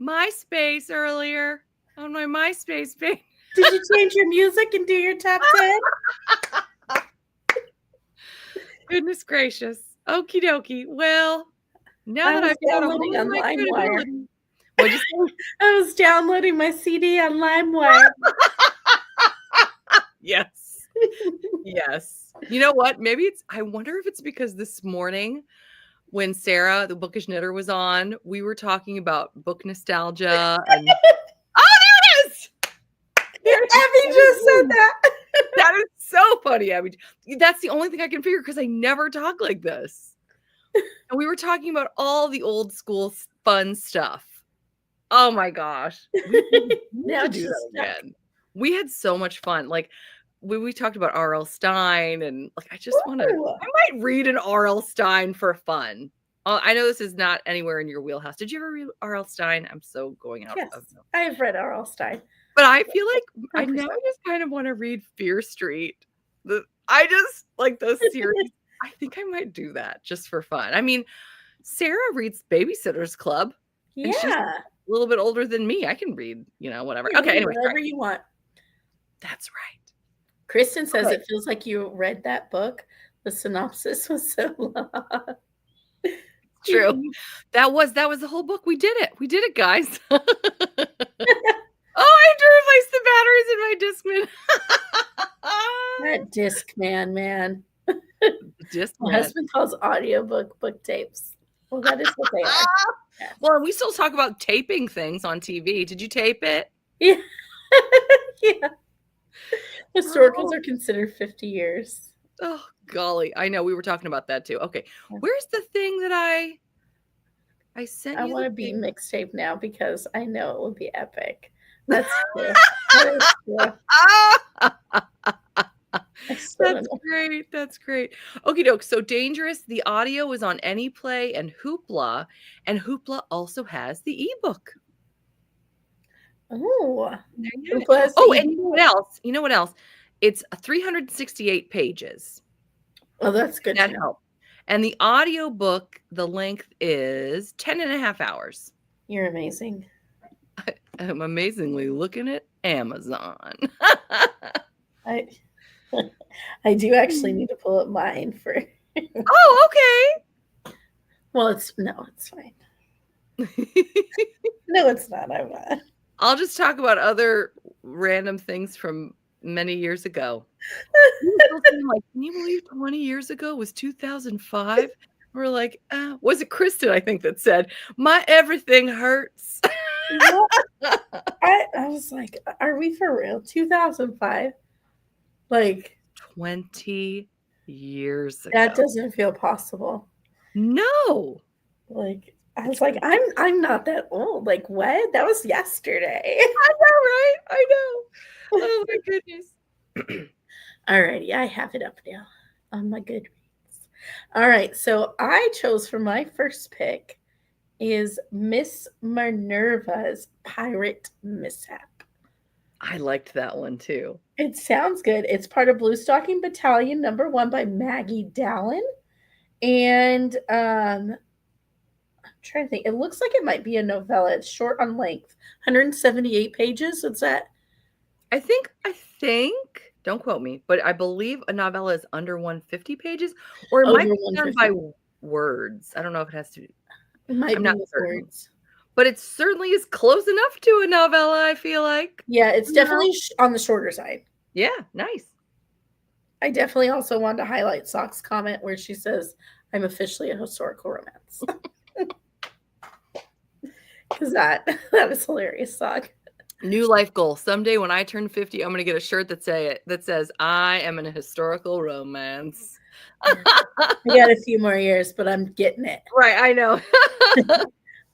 MySpace earlier on my MySpace page. Did you change your music and do your top 10? Goodness gracious. Okie dokie. Well, now I that was I've got a downloading hold of on my LimeWire. credibility. What'd you say? I was downloading my CD on LimeWire. Yes. Yes. You know what? Maybe I wonder if it's because this morning when Sarah, the bookish knitter, was on, we were talking about book nostalgia and oh, there it is! Abby just said that. That is so funny, Abby. That's the only thing I can figure because I never talk like this. And we were talking about all the old school fun stuff. Oh my gosh. We Now need to do that again. We had so much fun. Like we talked about R.L. Stein and like I just want to I might read an R.L. Stein for fun. I know this is not anywhere in your wheelhouse. Did you ever read R.L. Stein? I'm so going out. Yes, I have read R.L. Stein. But I feel like I now just kind of want to read Fear Street. I just like those series. I think I might do that just for fun. I mean, Sarah reads Babysitter's Club. Yeah. And she's a little bit older than me. I can read, whatever. Okay, anyway. Whatever you want. That's right. Kristen says it feels like you read that book. The synopsis was so long. True. That was the whole book. We did it, guys. Oh, I have to replace the batteries in my Discman. That Discman, man. Discman. My husband calls audiobook book tapes. Well, that is what they are. Yes. Well, we still talk about taping things on TV. Did you tape it? Yeah. Yeah. Historicals are considered 50 years. Oh, golly. I know. We were talking about that too. Okay. Where's the thing that I sent you? I want to be mixtape now because I know it will be epic. That's true. That's great. That's great. Okie doke. So Dangerous, the audio is on Anyplay and Hoopla also has the ebook. Oh, and you know what else? It's 368 pages. Oh, that's good. That helps. And the audio book, the length is 10.5 hours. You're amazing. I'm amazingly looking at Amazon. I do actually need to pull up mine for. Oh, okay. Well, it's fine. No, it's not. I'm not. I'll just talk about other random things from many years ago. Like, can you believe 20 years ago was 2005? We're like, was it Kristen, I think, that said, my everything hurts? I was like, are we for real? 2005? Like 20 years ago. That doesn't feel possible. No. Like, I was like, I'm not that old. Like, what? That was yesterday. I know, right? I know. Oh my goodness. Alrighty, I have it up now on my Goodreads. All right, so I chose for my first pick is Miss Minerva's Pirate Mishap. I liked that one too. It sounds good. It's part of Blue Stocking Battalion #1 by Maggie Dallin. And I'm trying to think. It looks like it might be a novella. It's short on length, 178 pages. What's that? I think, don't quote me, but I believe a novella is under 150 pages, or it might be done by words. I don't know if it has to be. It might be with words. But it certainly is close enough to a novella, I feel like. Yeah, it's definitely on the shorter side. Yeah, nice. I definitely also wanted to highlight Sock's comment where she says, I'm officially a historical romance. Because that is hilarious, Sock. New life goal. Someday when I turn 50, I'm going to get a shirt that says, I am in a historical romance. I got a few more years, but I'm getting it. Right, I know.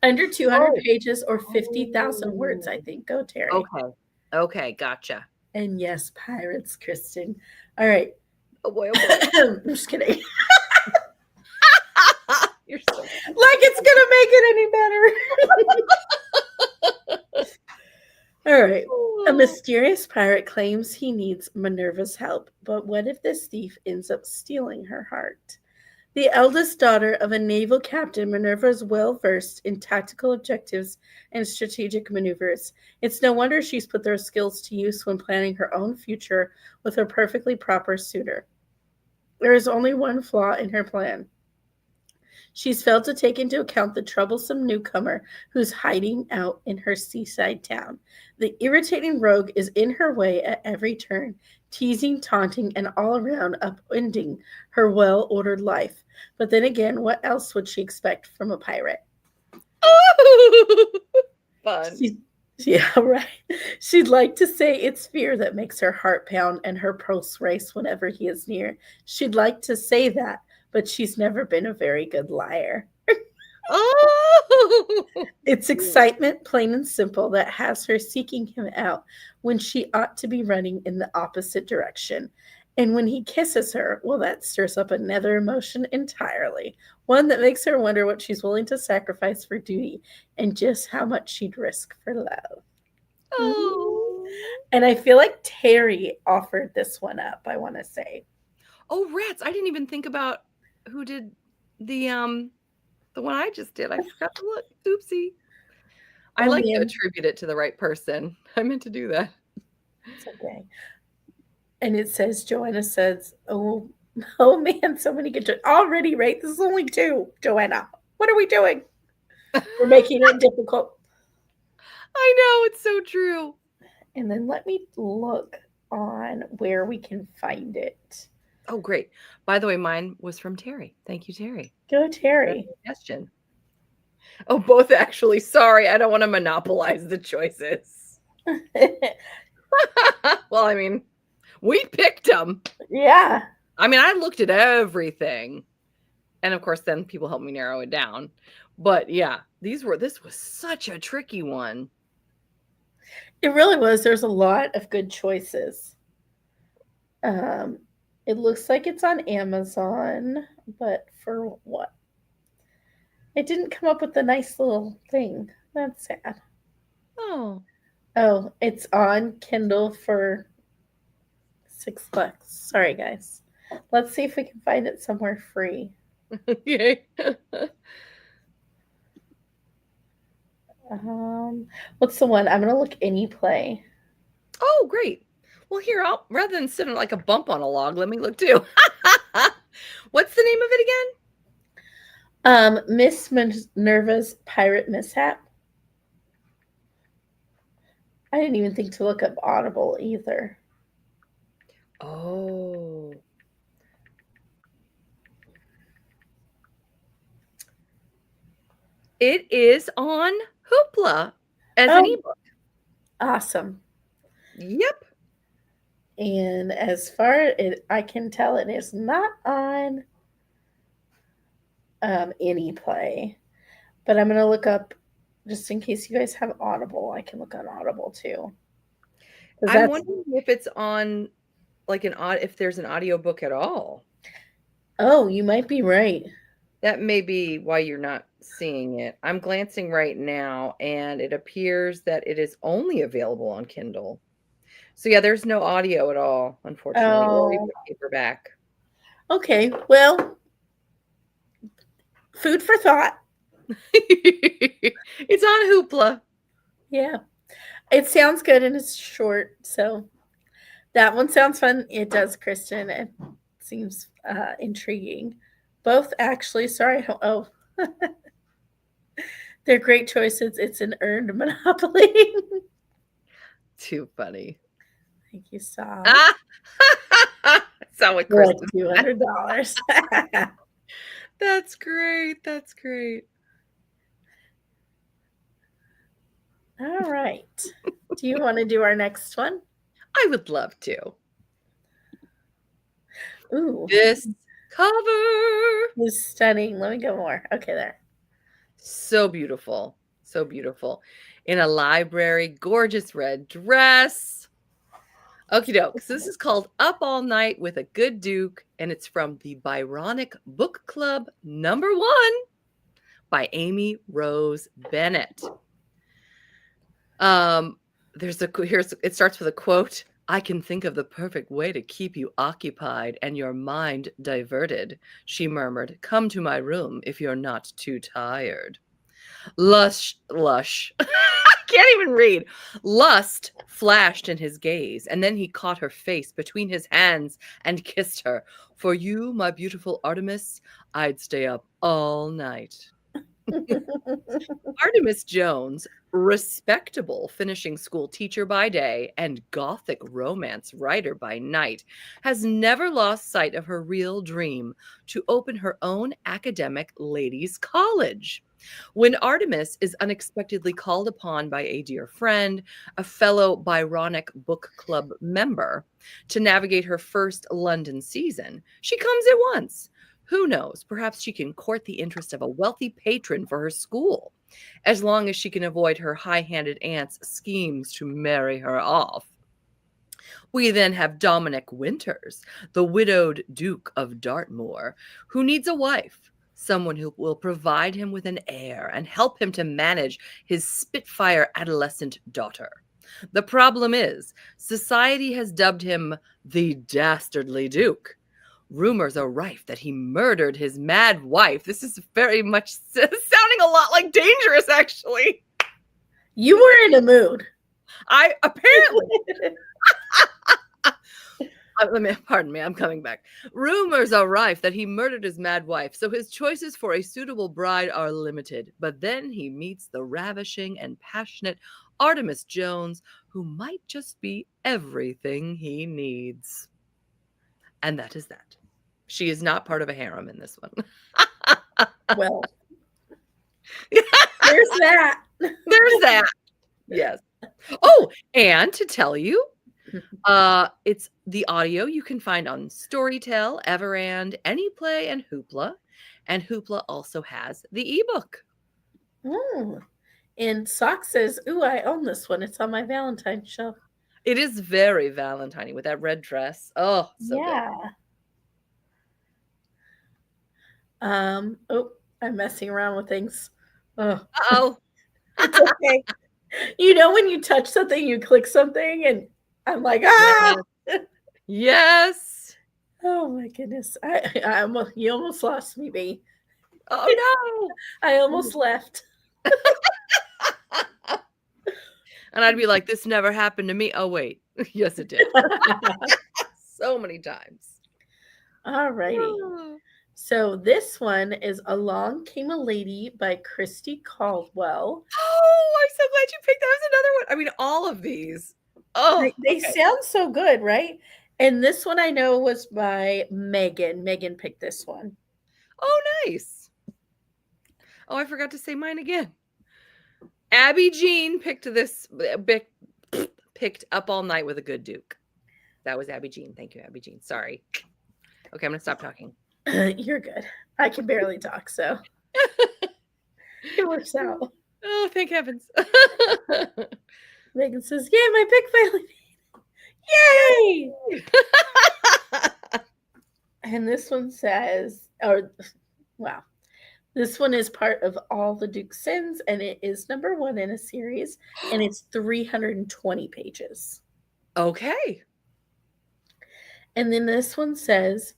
Under 200 pages or 50,000 words, I think. Go, Terry. Okay, gotcha. And yes, pirates, Kristen. All right. Oh boy, I'm just kidding. You're so like it's going to make it any better. All right. A mysterious pirate claims he needs Minerva's help, but what if this thief ends up stealing her heart? The eldest daughter of a naval captain, Minerva is well-versed in tactical objectives and strategic maneuvers. It's no wonder she's put those skills to use when planning her own future with her perfectly proper suitor. There is only one flaw in her plan. She's failed to take into account the troublesome newcomer who's hiding out in her seaside town. The irritating rogue is in her way at every turn, teasing, taunting, and all around upending her well-ordered life. But then again, what else would she expect from a pirate? Fun. Yeah, right. She'd like to say it's fear that makes her heart pound and her pulse race whenever he is near. She'd like to say that, but she's never been a very good liar. Oh, It's excitement, plain and simple, that has her seeking him out when she ought to be running in the opposite direction. And when he kisses her, well, that stirs up another emotion entirely, one that makes her wonder what she's willing to sacrifice for duty and just how much she'd risk for love. oh, And I feel like Terry offered this one up, I want to say. oh, rats! I didn't even think about who did the one I just did. I forgot to look. Oopsie. I Oh, like to man. attribute it to the right person. I meant to do that. It's okay. And it says, Joanna says, oh man, so many good already, right? This is only 2, Joanna. What are we doing? We're making it difficult. I know, it's so true. And then let me look on where we can find it. Oh, great. By the way, mine was from Terry. Thank you, Terry. Go, Terry. Suggestion. Oh, both actually. Sorry, I don't want to monopolize the choices. Well, I mean, we picked them. Yeah. I mean, I looked at everything. And of course, then people helped me narrow it down. But yeah, this was such a tricky one. It really was. There's a lot of good choices. It looks like it's on Amazon, but for what? It didn't come up with a nice little thing. That's sad. Oh. Oh, it's on Kindle for $6. Sorry, guys. Let's see if we can find it somewhere free. Okay. What's the one? I'm gonna look any play. Oh, great. Well, here, rather than sitting like a bump on a log, let me look too. What's the name of it again? Miss Minerva's Pirate Mishap. I didn't even think to look up Audible either. Oh. It is on Hoopla as an ebook. Awesome. Yep. And as far as I can tell, it is not on any play. But I'm going to look up, just in case you guys have Audible, I can look on Audible too. I'm wondering if it's on like if there's an audiobook at all. Oh, you might be right. That may be why you're not seeing it. I'm glancing right now, and it appears that it is only available on Kindle. So yeah, there's no audio at all, unfortunately, or even paperback. Okay, well, food for thought. It's on Hoopla. Yeah, it sounds good and it's short, so that one sounds fun. It does, Kristen. It seems intriguing. Both actually. Sorry. Oh, they're great choices. It's an earned Monopoly. Too funny. Thank you, Saul. Sound like Kristen. $200. That's great. That's great. All right. Do you want to do our next one? I would love to. Ooh. This cover is stunning. Let me go more. Okay, there. So beautiful. So beautiful. In a library, gorgeous red dress. Okie doke. So this is called Up All Night with a Good Duke, and it's from the Byronic Book Club #1 by Amy Rose Bennett. It starts with a quote. I can think of the perfect way to keep you occupied and your mind diverted, she murmured. Come to my room if you're not too tired. Lush. I can't even read. Lust flashed in his gaze, and then he caught her face between his hands and kissed her. For you, my beautiful Artemis, I'd stay up all night. Artemis Jones, respectable finishing school teacher by day and gothic romance writer by night, has never lost sight of her real dream to open her own academic ladies' college. When Artemis is unexpectedly called upon by a dear friend, a fellow Byronic book club member, to navigate her first London season, she comes at once. Who knows? Perhaps she can court the interest of a wealthy patron for her school, as long as she can avoid her high-handed aunt's schemes to marry her off. We then have Dominic Winters, the widowed Duke of Dartmoor, who needs a wife, someone who will provide him with an heir and help him to manage his Spitfire adolescent daughter. The problem is, society has dubbed him the Dastardly Duke. Rumors are rife that he murdered his mad wife. This is very much sounding a lot like Dangerous, actually. You were in a mood. I apparently. Pardon me, I'm coming back. Rumors are rife that he murdered his mad wife, so his choices for a suitable bride are limited. But then he meets the ravishing and passionate Artemis Jones, who might just be everything he needs. And that is that. She is not part of a harem in this one. Well, there's that. There's that. Yes. Oh, and to tell you, it's the audio you can find on Storytel, Everand, Anyplay, and Hoopla. And Hoopla also has the ebook. Oh. And Sock says, ooh, I own this one. It's on my Valentine's shelf. It is very Valentine-y with that red dress. Oh, so yeah. good. Oh, I'm messing around with things. Oh. It's okay. You know when you touch something, you click something, and I'm like, ah! Yes. Oh my goodness. You almost lost me, Bea. Oh no. I almost left. And I'd be like, this never happened to me. Oh, wait. Yes, it did. So many times. All righty. So this one is Along Came a Lady by Christy Caldwell. Oh, I'm so glad you picked that. That was another one. I mean, all of these. Oh, they sound so good, right? And this one I know was by Megan. Megan picked this one. Oh, nice. Oh, I forgot to say mine again. Abby Jean picked Up All Night with a Good Duke. That was Abby Jean. Thank you, Abby Jean. Sorry. Okay, I'm going to stop talking. You're good. I can barely talk, so it works out. Oh, thank heavens. Megan says, yeah, my pick finally. Yay! And this one says, wow. This one is part of All the Duke's Sins, and it is number 1 in a series, and it's 320 pages. Okay. And then this one says,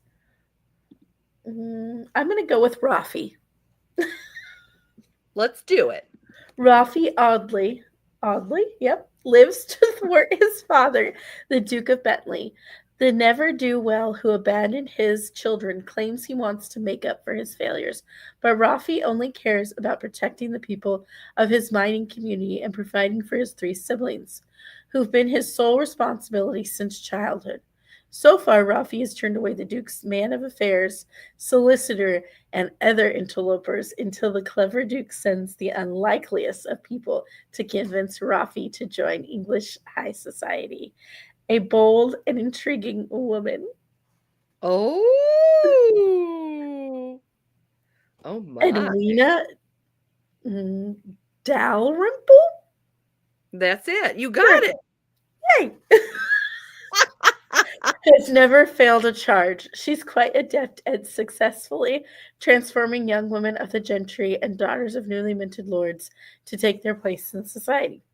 I'm going to go with Rafi. Let's do it. Rafi Audley, yep, lives to thwart his father, the Duke of Bentley. The never-do-well who abandoned his children claims he wants to make up for his failures, but Rafi only cares about protecting the people of his mining community and providing for his 3 siblings, who've been his sole responsibility since childhood. So far, Rafi has turned away the Duke's man of affairs, solicitor, and other interlopers until the clever Duke sends the unlikeliest of people to convince Rafi to join English high society. A bold and intriguing woman. Oh my. Edwina Dalrymple? That's it. You got it. Yay! Has never failed a charge. She's quite adept at successfully transforming young women of the gentry and daughters of newly minted lords to take their place in society.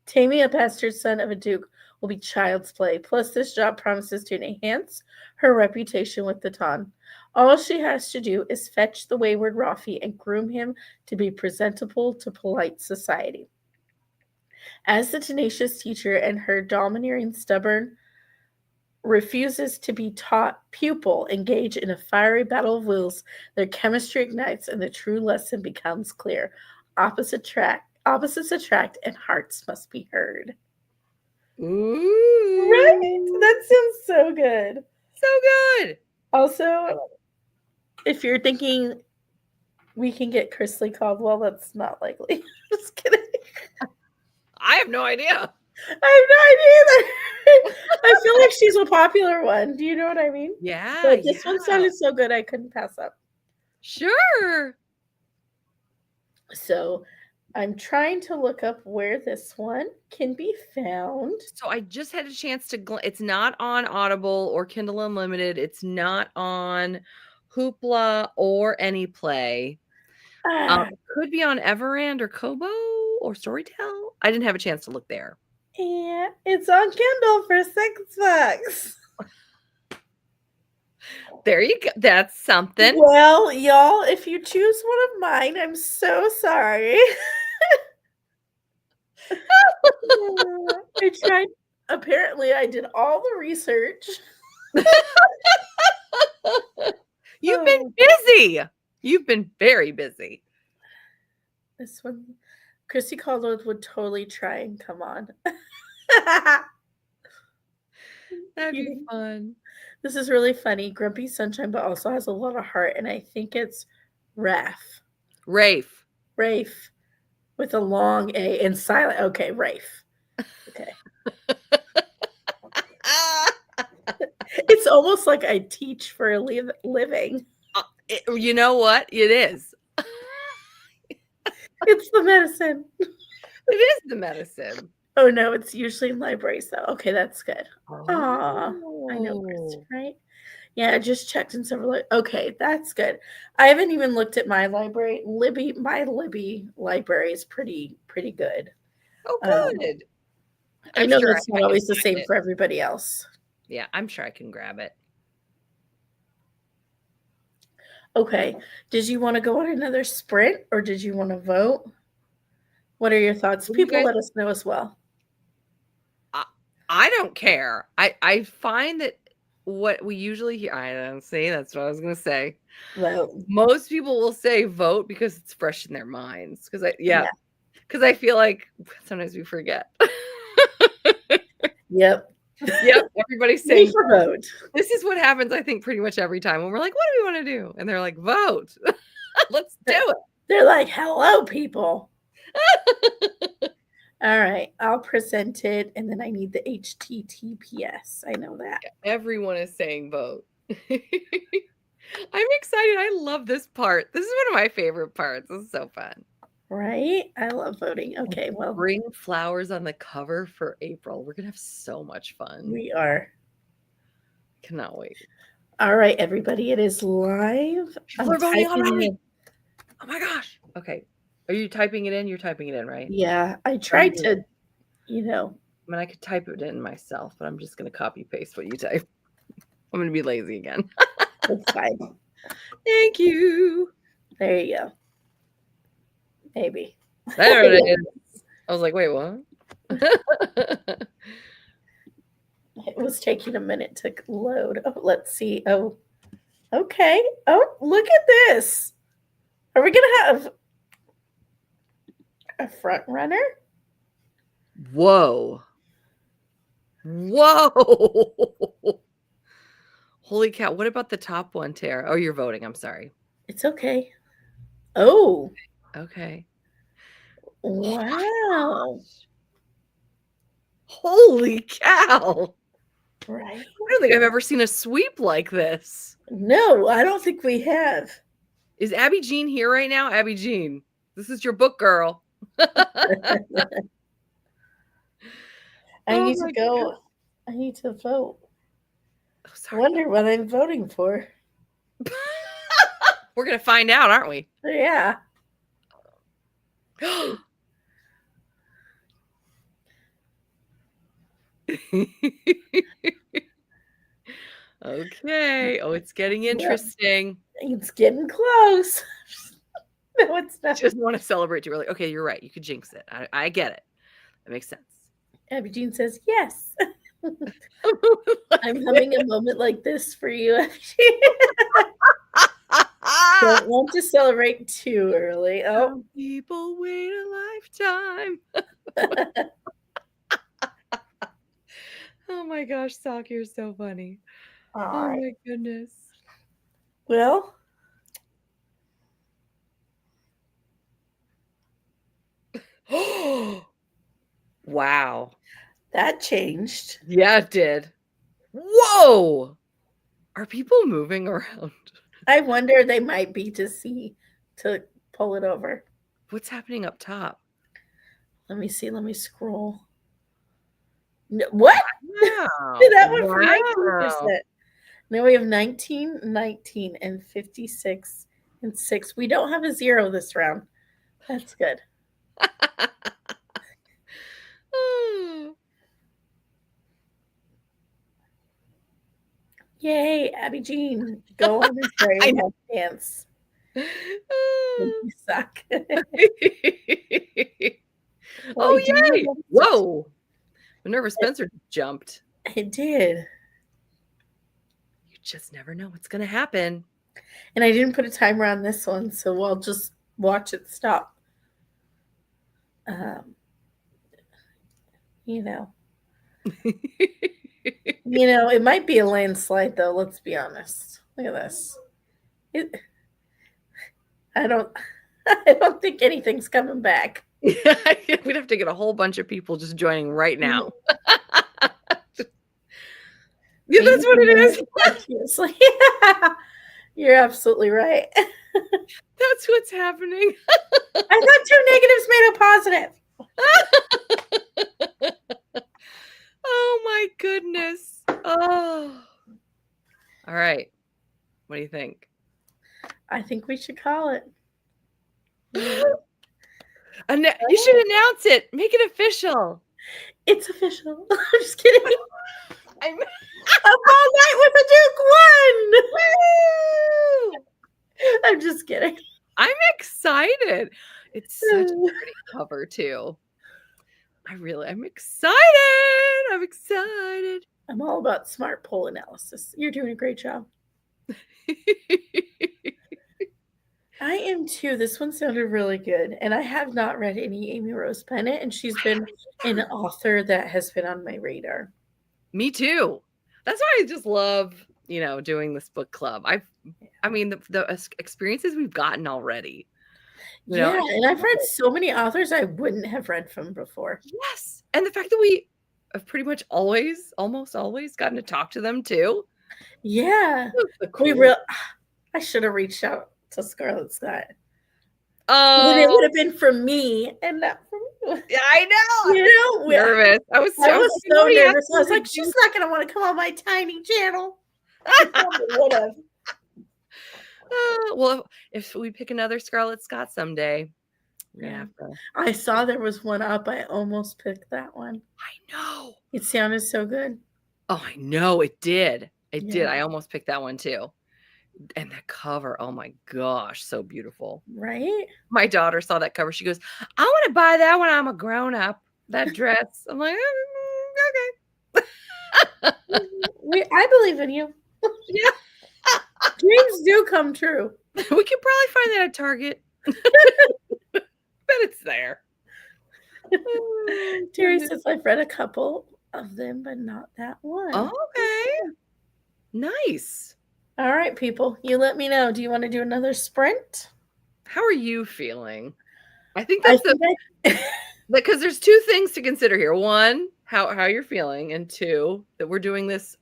Taming a bastard son of a duke will be child's play. Plus, this job promises to enhance her reputation with the ton. All she has to do is fetch the wayward Rafi and groom him to be presentable to polite society. As the tenacious teacher and her domineering, stubborn, refuses to be taught pupil engage in a fiery battle of wills, their chemistry ignites and the true lesson becomes clear. Opposites attract and hearts must be heard. Ooh. Right? That sounds so good. So good. Also, if you're thinking we can get Chrisley Caldwell, that's not likely. Just kidding. I have no idea. I have no idea either. I feel like she's a popular one. Do you know what I mean? Yeah. But this one sounded so good I couldn't pass up. Sure. So I'm trying to look up where this one can be found. So I just had a chance to it's not on Audible or Kindle Unlimited. It's not on Hoopla or Anyplay. It could be on Everand or Kobo or Storytel. I didn't have a chance to look there. And it's on Kindle for $6. There you go. That's something. Well, y'all, if you choose one of mine, I'm so sorry. I tried. Apparently, I did all the research. You've been busy. You've been very busy. This one, Christy Caldwell would totally try and come on. That'd be fun. This is really funny. Grumpy Sunshine, but also has a lot of heart. And I think it's Rafe. Rafe. With a long A and silent. Okay, Rafe. Okay. It's almost like I teach for a living. You know what? It is. It's the medicine. It is the medicine. Oh, no, it's usually in libraries, though. Okay, that's good. Oh. Aw, I know, Kristen, right? Yeah, I just checked in several. Okay, that's good. I haven't even looked at my library. My Libby library is pretty good. Oh, good. I know sure that's not always the same for everybody else. Yeah, I'm sure I can grab it. Okay. Did you want to go on another sprint or did you want to vote? What are your thoughts? People let us know as well. I don't care. I find that what we usually hear, I don't see, that's what I was going to say. Vote. Most people will say vote because it's fresh in their minds. Because I feel like sometimes we forget. Yep. Everybody's saying vote. This is what happens, I think, pretty much every time when we're like, what do we want to do? And they're like, vote. Let's do it. They're like, hello, people. All right, I'll present it, and then I need the HTTPS. I know that. Everyone is saying vote. I'm excited. I love this part. This is one of my favorite parts. This is so fun. Right? I love voting. Okay, well. Bring flowers on the cover for April. We're going to have so much fun. We are. Cannot wait. All right, everybody. It is live. We're voting already. Oh, my gosh. Okay. Are you typing it in? You're typing it in, right? Yeah, I tried to, I mean, I could type it in myself, but I'm just going to copy paste what you type. I'm going to be lazy again. That's fine. Thank you. There you go. Maybe. There it is. I was like, wait, what? It was taking a minute to load. Oh, let's see. Oh, okay. Oh, look at this. Are we going to have a front runner? Whoa. Holy cow. What about the top one, Tara? Oh, you're voting. I'm sorry. It's okay. Oh. Okay. Wow. Holy cow. Right. I don't think I've ever seen a sweep like this. No, I don't think we have. Is Abby Jean here right now? Abby Jean, this is your book, girl. I need to go. God. I need to vote. Oh, I wonder what I'm voting for. We're going to find out, aren't we? Yeah. Okay. Oh, it's getting interesting. It's getting close. No, it's not. Just want to celebrate too early. Okay, you're right. You could jinx it. I get it. That makes sense. Abby Jean says yes. I'm having a moment like this for you, Abby Jean. Don't want to celebrate too early. Oh, Some people wait a lifetime. Oh my gosh, Sock, you're so funny. all right. My goodness. Well, Wow. that changed. Yeah, it did. Whoa. Are people moving around? I wonder they might be to pull it over. What's happening up top? Let me see. Let me scroll. No, what? Wow. That went for Wow. 19%. Now we have 19, 19, and 56 and 6. We don't have a 0 this round. That's good. Yay, Abby Jean. Go on and pray I and know. dance. You suck. Oh, yay. Whoa. Minerva Spencer jumped. It did. You just never know what's going to happen. And I didn't put a timer on this one, so I'll just watch it stop. You know. It might be a landslide, though. Let's be honest. Look at this. I don't think anything's coming back. We'd have to get a whole bunch of people just joining right now. Yeah, that's what it is. Yeah, you're absolutely right. That's what's happening. I thought 2 negatives made a positive. Oh my goodness. Oh. All right. What do you think? I think we should call it. You should announce it. Make it official. It's official. I'm just kidding. I'm Up all night with a Duke won. I'm just kidding. I'm excited. It's such a pretty cover too. I'm excited. I'm excited. I'm all about smart poll analysis. You're doing a great job. I am too. This one sounded really good. And I have not read any Amy Rose Bennett, and she's been an author that has been on my radar. Me too. That's why I just love, doing this book club. I mean, the experiences we've gotten already. Yeah, and I've read so many authors I wouldn't have read from before. Yes. And the fact that we have pretty much almost always gotten to talk to them too. Yeah. I should have reached out to Scarlett Scott. Oh, it would have been from me and not from you. Yeah, I know. Nervous. I was so nervous. I was like, she's not going to want to come on my tiny channel. Would have. Well, if we pick another Scarlett Scott someday, we're gonna have to. I saw there was one up. I almost picked that one. I know. It sounded so good. Oh, I know. It did. It did. I almost picked that one too. And the cover, oh my gosh, so beautiful. Right? My daughter saw that cover. She goes, I want to buy that when I'm a grown up, that dress. I'm like, okay. I believe in you. Yeah. Dreams do come true. We could probably find that at Target. Bet it's there. Terry says, I've read a couple of them, but not that one. Okay. Nice. All right, people. You let me know. Do you want to do another sprint? How are you feeling? I think that's because there's two things to consider here. One, how you're feeling, and two, that we're doing this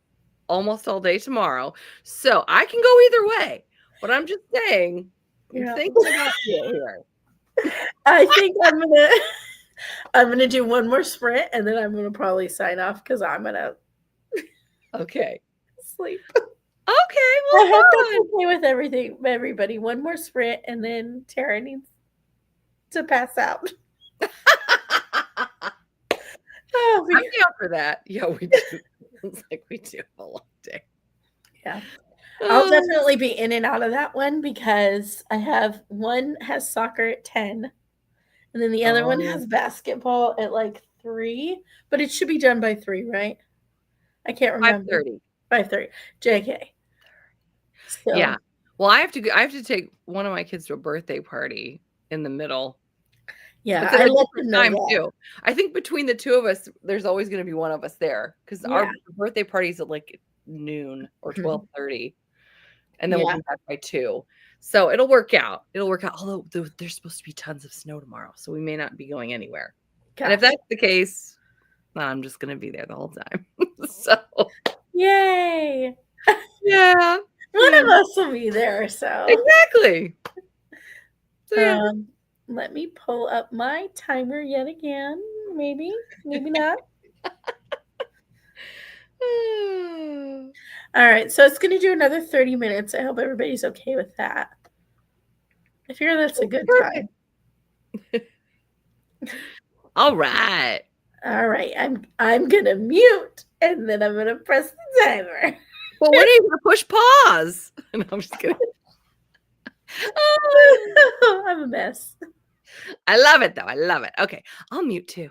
almost all day tomorrow. So I can go either way. But I'm just saying, I'm thinking about you here. I think I'm gonna do one more sprint, and then I'm gonna probably sign off because I'm gonna sleep. Okay, well, I hope that's okay with everybody. One more sprint, and then Tara needs to pass out. Oh, over I'm here. down for that. Yeah, we do. It's like we do a long day. Yeah. I'll definitely be in and out of that one because I have one has soccer at 10 and then the other one has basketball at like 3, but it should be done by 3, right? I can't remember. 5:30. 5:30. JK. So, Yeah. Well, I have to take one of my kids to a birthday party in the middle. yeah, It's at I a let different them know time that. too. I think between the two of us, there's always going to be one of us there because Yeah. our birthday party's at like noon or 12:30, and then we'll Yeah. be back by 2. So it'll work out. It'll work out. Although there's supposed to be tons of snow tomorrow, so we may not be going anywhere. And if Gotcha. that's the case, then I'm just going to be there the whole time. So Yay. yeah, One yeah, of us will be there, so. exactly. So yeah. Let me pull up my timer yet again. Maybe not. All right, so it's going to do another 30 minutes. I hope everybody's okay with that. I figure that's a good time. All right. All right, I'm going to mute and then I'm going to press the timer. Well, when are you going to push pause? No, I'm just kidding. I'm a mess. I love it, though. I love it. Okay, I'll mute too.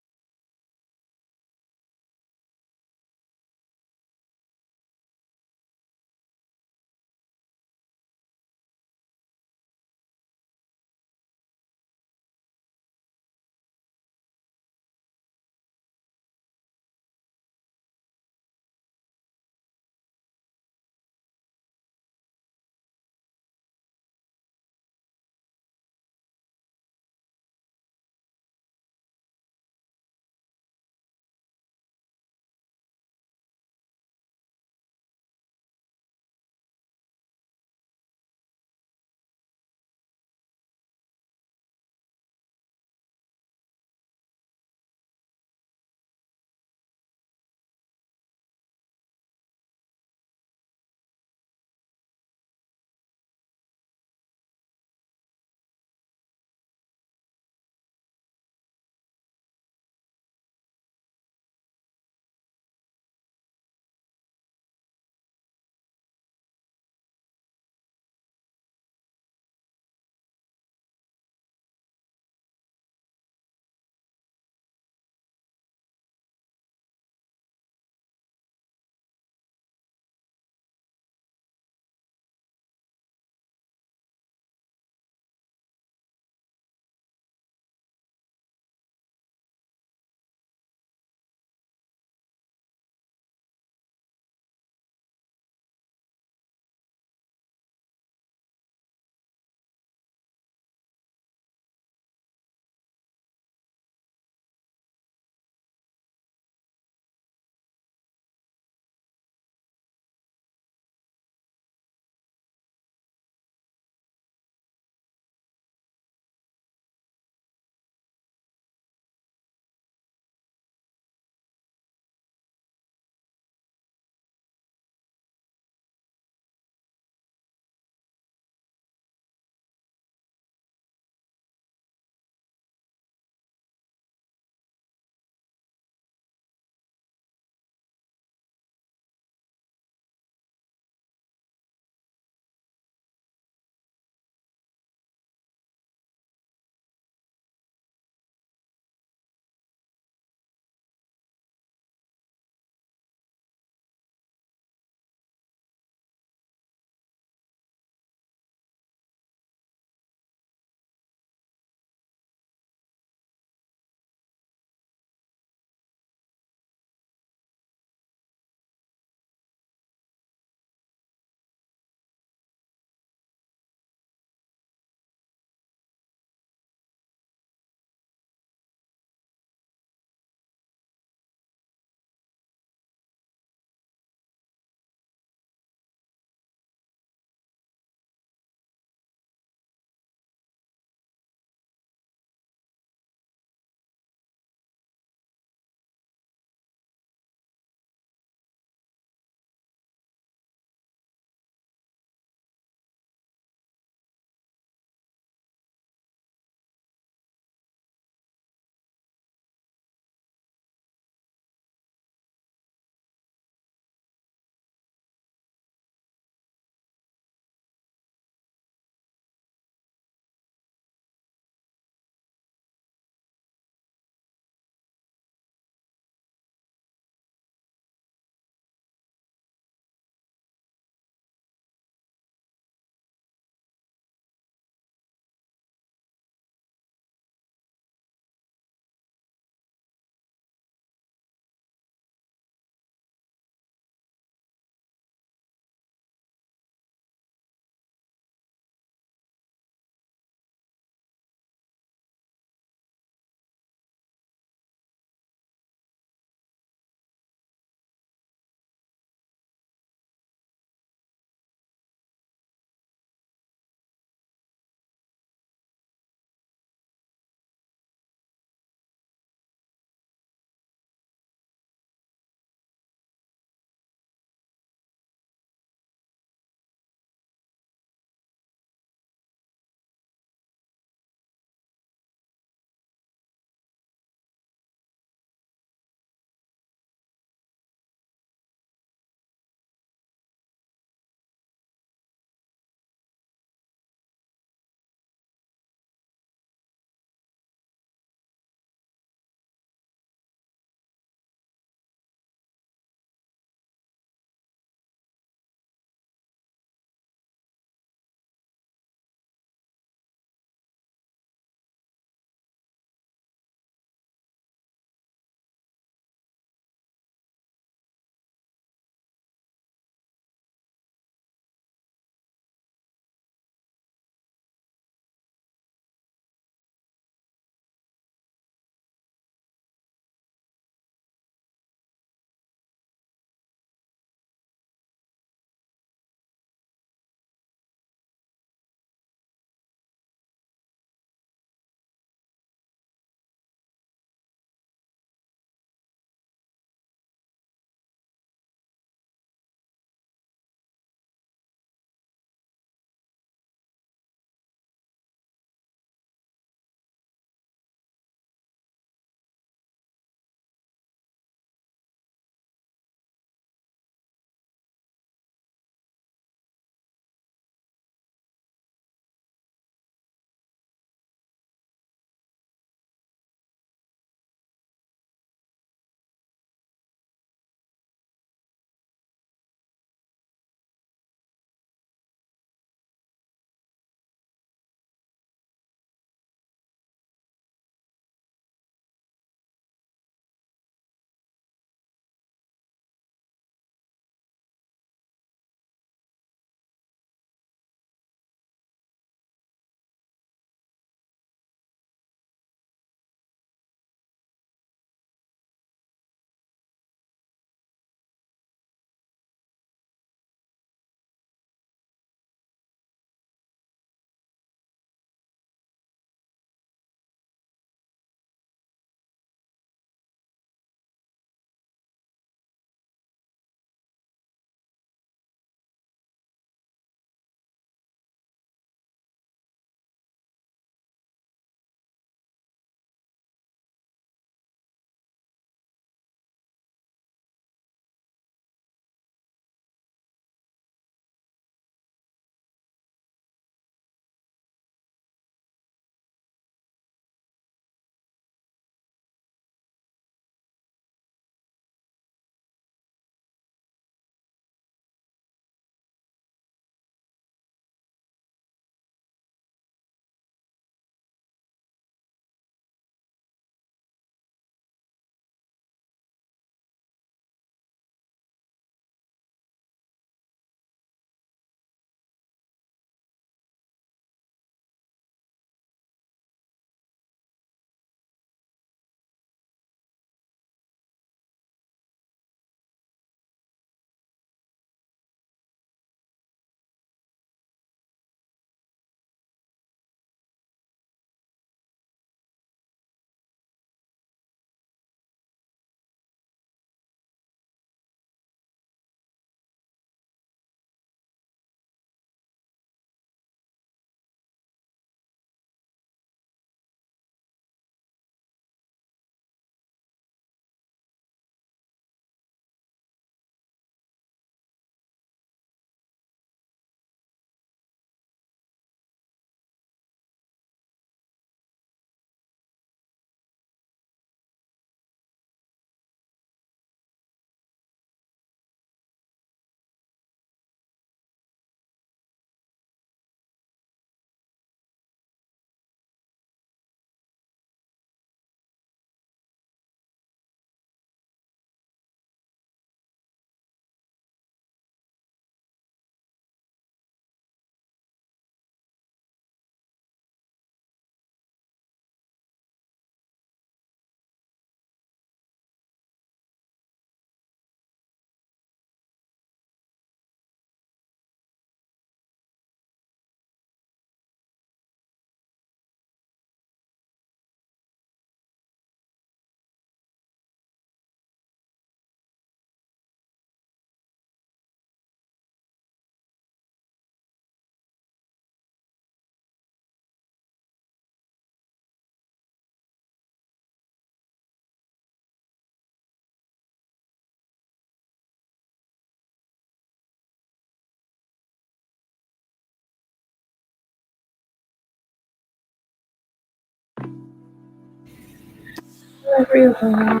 everyone.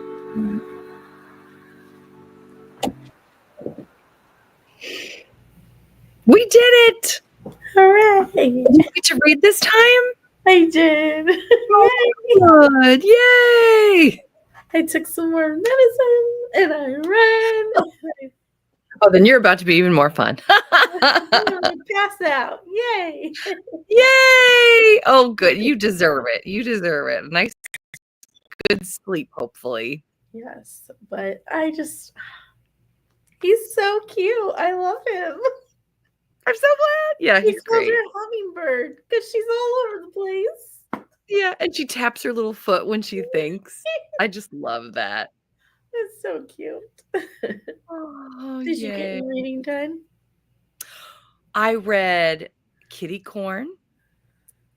We did it! Hooray! Did you get to read this time? I did. Oh, good. Yay! I took some more medicine and I ran. Oh, then you're about to be even more fun. I'm gonna pass out. Yay! Yay! Oh, good. You deserve it. You deserve it. Nice, good sleep, hopefully. Yes, but he's so cute. I love him. I'm so glad. Yeah, he's great. Her hummingbird because she's all over the place. Yeah, and she taps her little foot when she thinks. I just love that. It's so cute. Oh, Did you get any reading done? I read Kitty Corn.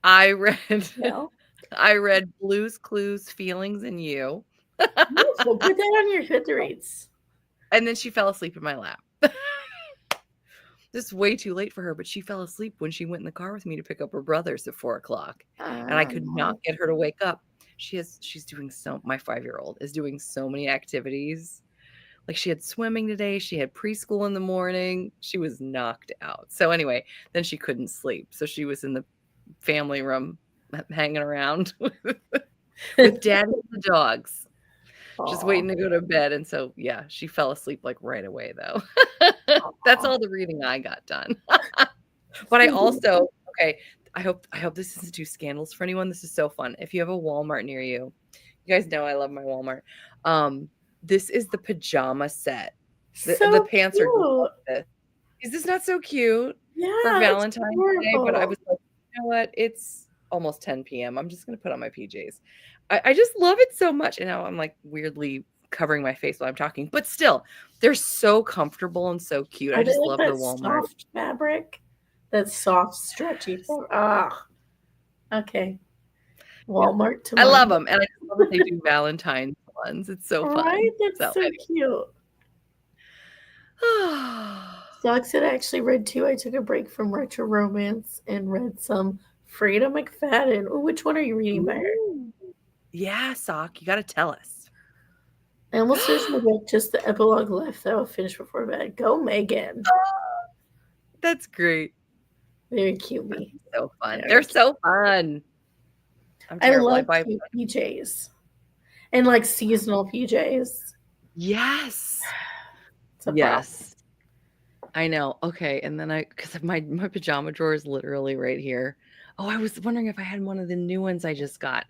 I read Blue's Clues, Feelings in You. Beautiful. Put that on your Goodreads. And then she fell asleep in my lap. This is way too late for her, but she fell asleep when she went in the car with me to pick up her brothers at 4:00. And I could not get her to wake up. She's doing my 5-year-old is doing so many activities. Like she had swimming today. She had preschool in the morning. She was knocked out. So anyway, then she couldn't sleep. So she was in the family room hanging around with Daddy and the dogs. Just waiting to go to bed. And so, yeah, she fell asleep like right away, though. That's all the reading I got done. But I also, I hope this isn't too scandalous for anyone. This is so fun. If you have a Walmart near you, you guys know I love my Walmart. This is the pajama set. The pants are just like this. Is this not so cute? Yeah, for Valentine's Day? But I was like, you know what? It's almost 10 p.m. I'm just gonna put on my PJs. I just love it so much. And now I'm like weirdly covering my face while I'm talking, but still, they're so comfortable and so cute. I just love the Walmart soft fabric. That soft, stretchy fabric. Okay. Walmart tomorrow. I love them, and I just love that they do Valentine's ones. It's so fun. Right? That's so cute. Sucks that I actually read two. I took a break from retro romance and read some Frida McFadden. Oh, which one are you reading by her? Yeah, Sock, you got to tell us. I almost finished my book, just the epilogue left that I'll finish before bed. Go, Megan. That's great. Very cute. So fun. They're so fun. I love cute PJs. And like seasonal PJs. Yes. Yes. I know. Okay. And then because my pajama drawer is literally right here. Oh, I was wondering if I had one of the new ones I just got.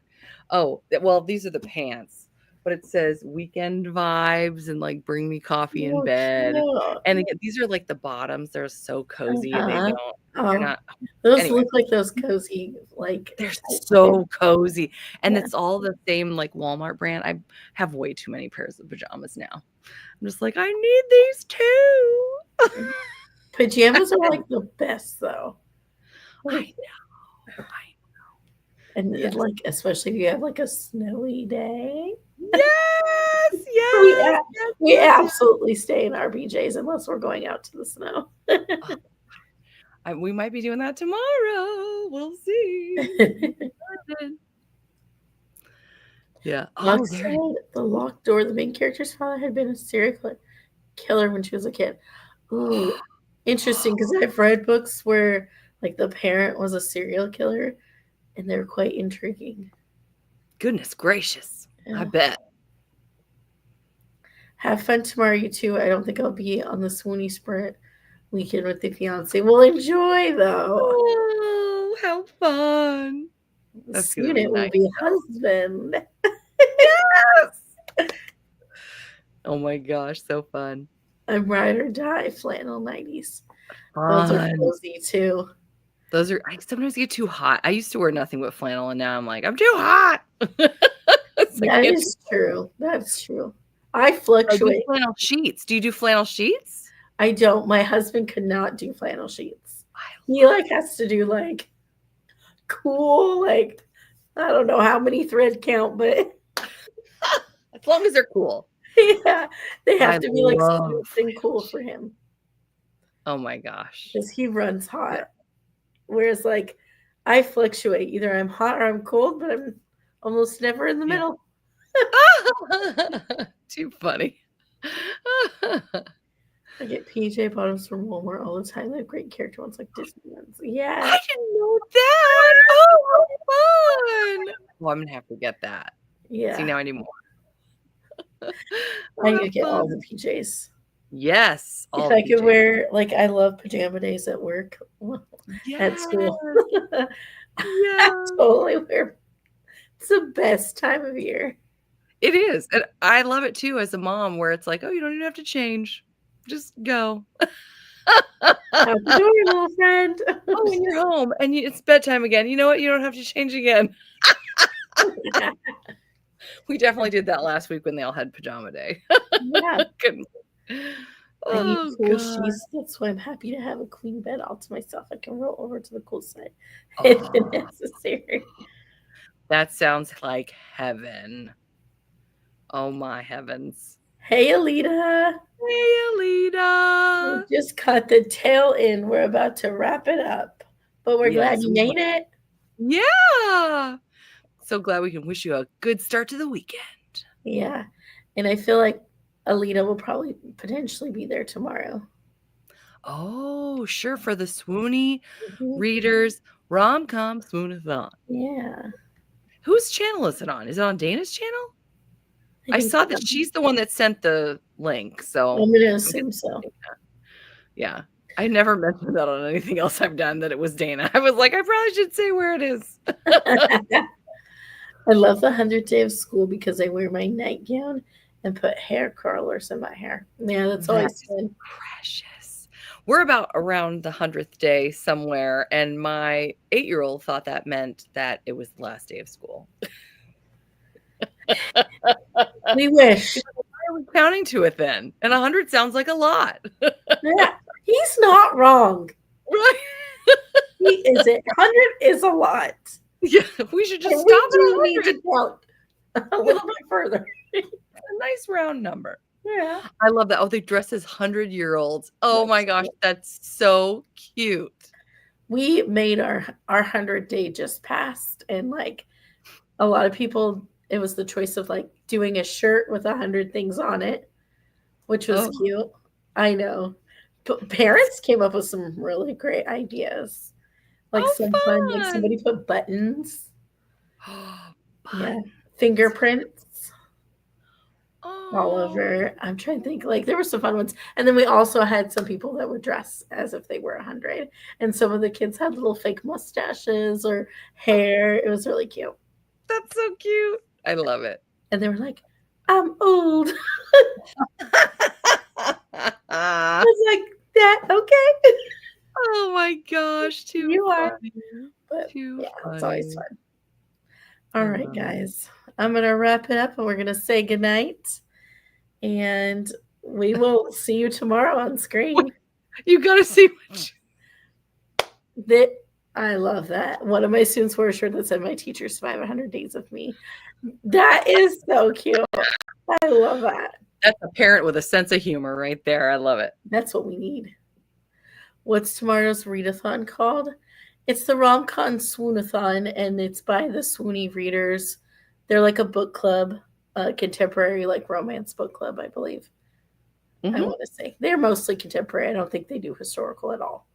Oh, well, these are the pants, but it says weekend vibes and like bring me coffee in bed. Cute. And again, these are like the bottoms. They're so cozy. They're not. Those look like those cozy, like they're so cozy. And it's all the same like Walmart brand. I have way too many pairs of pajamas now. I'm just like, I need these too. Pajamas are like the best though. I know. And like, especially if you have like a snowy day. Yes. We absolutely stay in our PJs unless we're going out to the snow. We might be doing that tomorrow. We'll see. Yeah. Oh, the locked door. The main character's father had been a serial killer when she was a kid. Ooh, interesting, because I've read books where like the parent was a serial killer, and they're quite intriguing. Goodness gracious. Yeah. I bet. Have fun tomorrow, you two. I don't think I'll be on the Swoony Sprint weekend with the fiance. We'll enjoy though. Oh, how fun. The student will be husband. Yes. Oh my gosh, so fun. I'm ride or die flannel 90s. Those are cozy too. Those are, I sometimes get too hot. I used to wear nothing but flannel, and now I'm like, I'm too hot. That is true. That's true. I fluctuate. Flannel sheets. Do you do flannel sheets? I don't. My husband could not do flannel sheets. He like has to do like cool, like I don't know how many thread count, but as long as they're cool. Yeah, they have to be like something cool for him. Oh my gosh. Because he runs hot. Whereas like I fluctuate. Either I'm hot or I'm cold, but I'm almost never in the middle. Too funny. I get PJ bottoms from Walmart all the time. They have great character ones like Disney ones. Yeah. I didn't know that. Oh, how fun. Well, I'm going to have to get that. Yeah. See, now I need more. I need to get all the PJs. Yes. If I could wear, like, I love pajama days at work, at school. I totally wear. It's the best time of year. It is. And I love it too as a mom, where it's like, oh, you don't even have to change. Just go. Out the door, little friend. Oh, when you're home and it's bedtime again. You know what? You don't have to change again. We definitely did that last week when they all had pajama day. Yeah. I need Oh, cool God. sheets. That's why I'm happy to have a queen bed all to myself. I can roll over to the cool side Oh. if necessary. That sounds like heaven. Oh, my heavens. Hey, Alita. Hey, Alita. We just cut the tail in. We're about to wrap it up, but we're glad you made it. Yeah. So glad we can wish you a good start to the weekend. Yeah. And I feel like Alita will probably potentially be there tomorrow. Oh, sure. For the Swoony Readers Rom-Com Swoonathon. Yeah. Whose channel is it on? Is it on Dana's channel? I saw that she's the one that sent the link. So I'm going to assume so. Yeah. I never mentioned that on anything else I've done that it was Dana. I was like, I probably should say where it is. I love the 100th day of school because I wear my nightgown and put hair curlers in my hair. Yeah, that's always fun. Precious. We're about around the 100th day somewhere, and my 8-year-old thought that meant that it was the last day of school. We wish. Why are we counting to it then? And 100 sounds like a lot. Yeah, he's not wrong. Right? He isn't. 100 is a lot. Yeah, we should just And stop we at do need to count a little bit further. A nice round number. Yeah. I love that. Oh, they dress as 100-year-olds. Oh my gosh, that's so cute. We made our 100th day just passed, and like a lot of people, it was the choice of like doing a shirt with 100 things on it, which was cute. I know. But parents came up with some really great ideas. Like some fun, like somebody put buttons. Yeah. Fingerprints all over. I'm trying to think, like there were some fun ones. And then we also had some people that would dress as if they were 100. And some of the kids had little fake mustaches or hair. It was really cute. That's so cute. I love it. And they were like, I'm old. I was like, that okay. Oh my gosh, too you funny. But too yeah, funny. it's always fun. All right, guys. I'm gonna wrap it up and we're gonna say goodnight. And we will see you tomorrow on screen. You gotta see that. I love that. One of my students wore a shirt that said my teacher survived 100 days of me. That is so cute. I love that. That's a parent with a sense of humor right there. I love it. That's what we need. What's tomorrow's readathon called? It's the Rom-Com Swoonathon, and it's by the Swoony Readers. They're like a book club, a contemporary like romance book club, I believe. I want to say they're mostly contemporary. I don't think they do historical at all.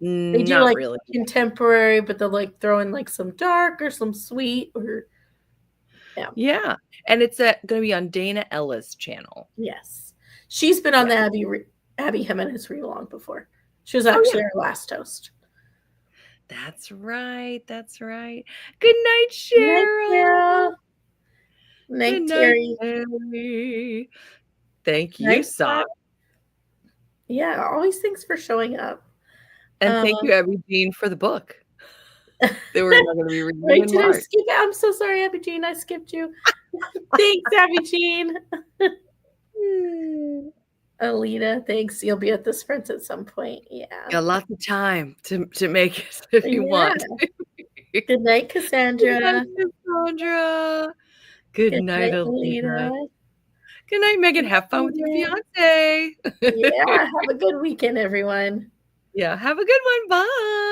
They do like really contemporary, but they'll like throw in like some dark or some sweet or yeah. And it's going to be on Dana Ella's channel. Yes, she's been on the Abby Jimenez read along before. She was actually our last host. That's right. That's right. Good night, Cheryl. Night, Terry. Thank you, Sock. Yeah, always thanks for showing up. And thank you, Abby Jean, for the book. They were not going to be reading in did March. I skip? I'm so sorry, Abby Jean. I skipped you. Thanks, Abby Jean. Alita, thanks. You'll be at this Friends at some point. Yeah. Got lots of time to make it if you want. Good night, Cassandra. Good night, Cassandra. Good night, Alita. Good night, Megan. Have fun with your fiance. Yeah. Have a good weekend, everyone. Yeah. Have a good one. Bye.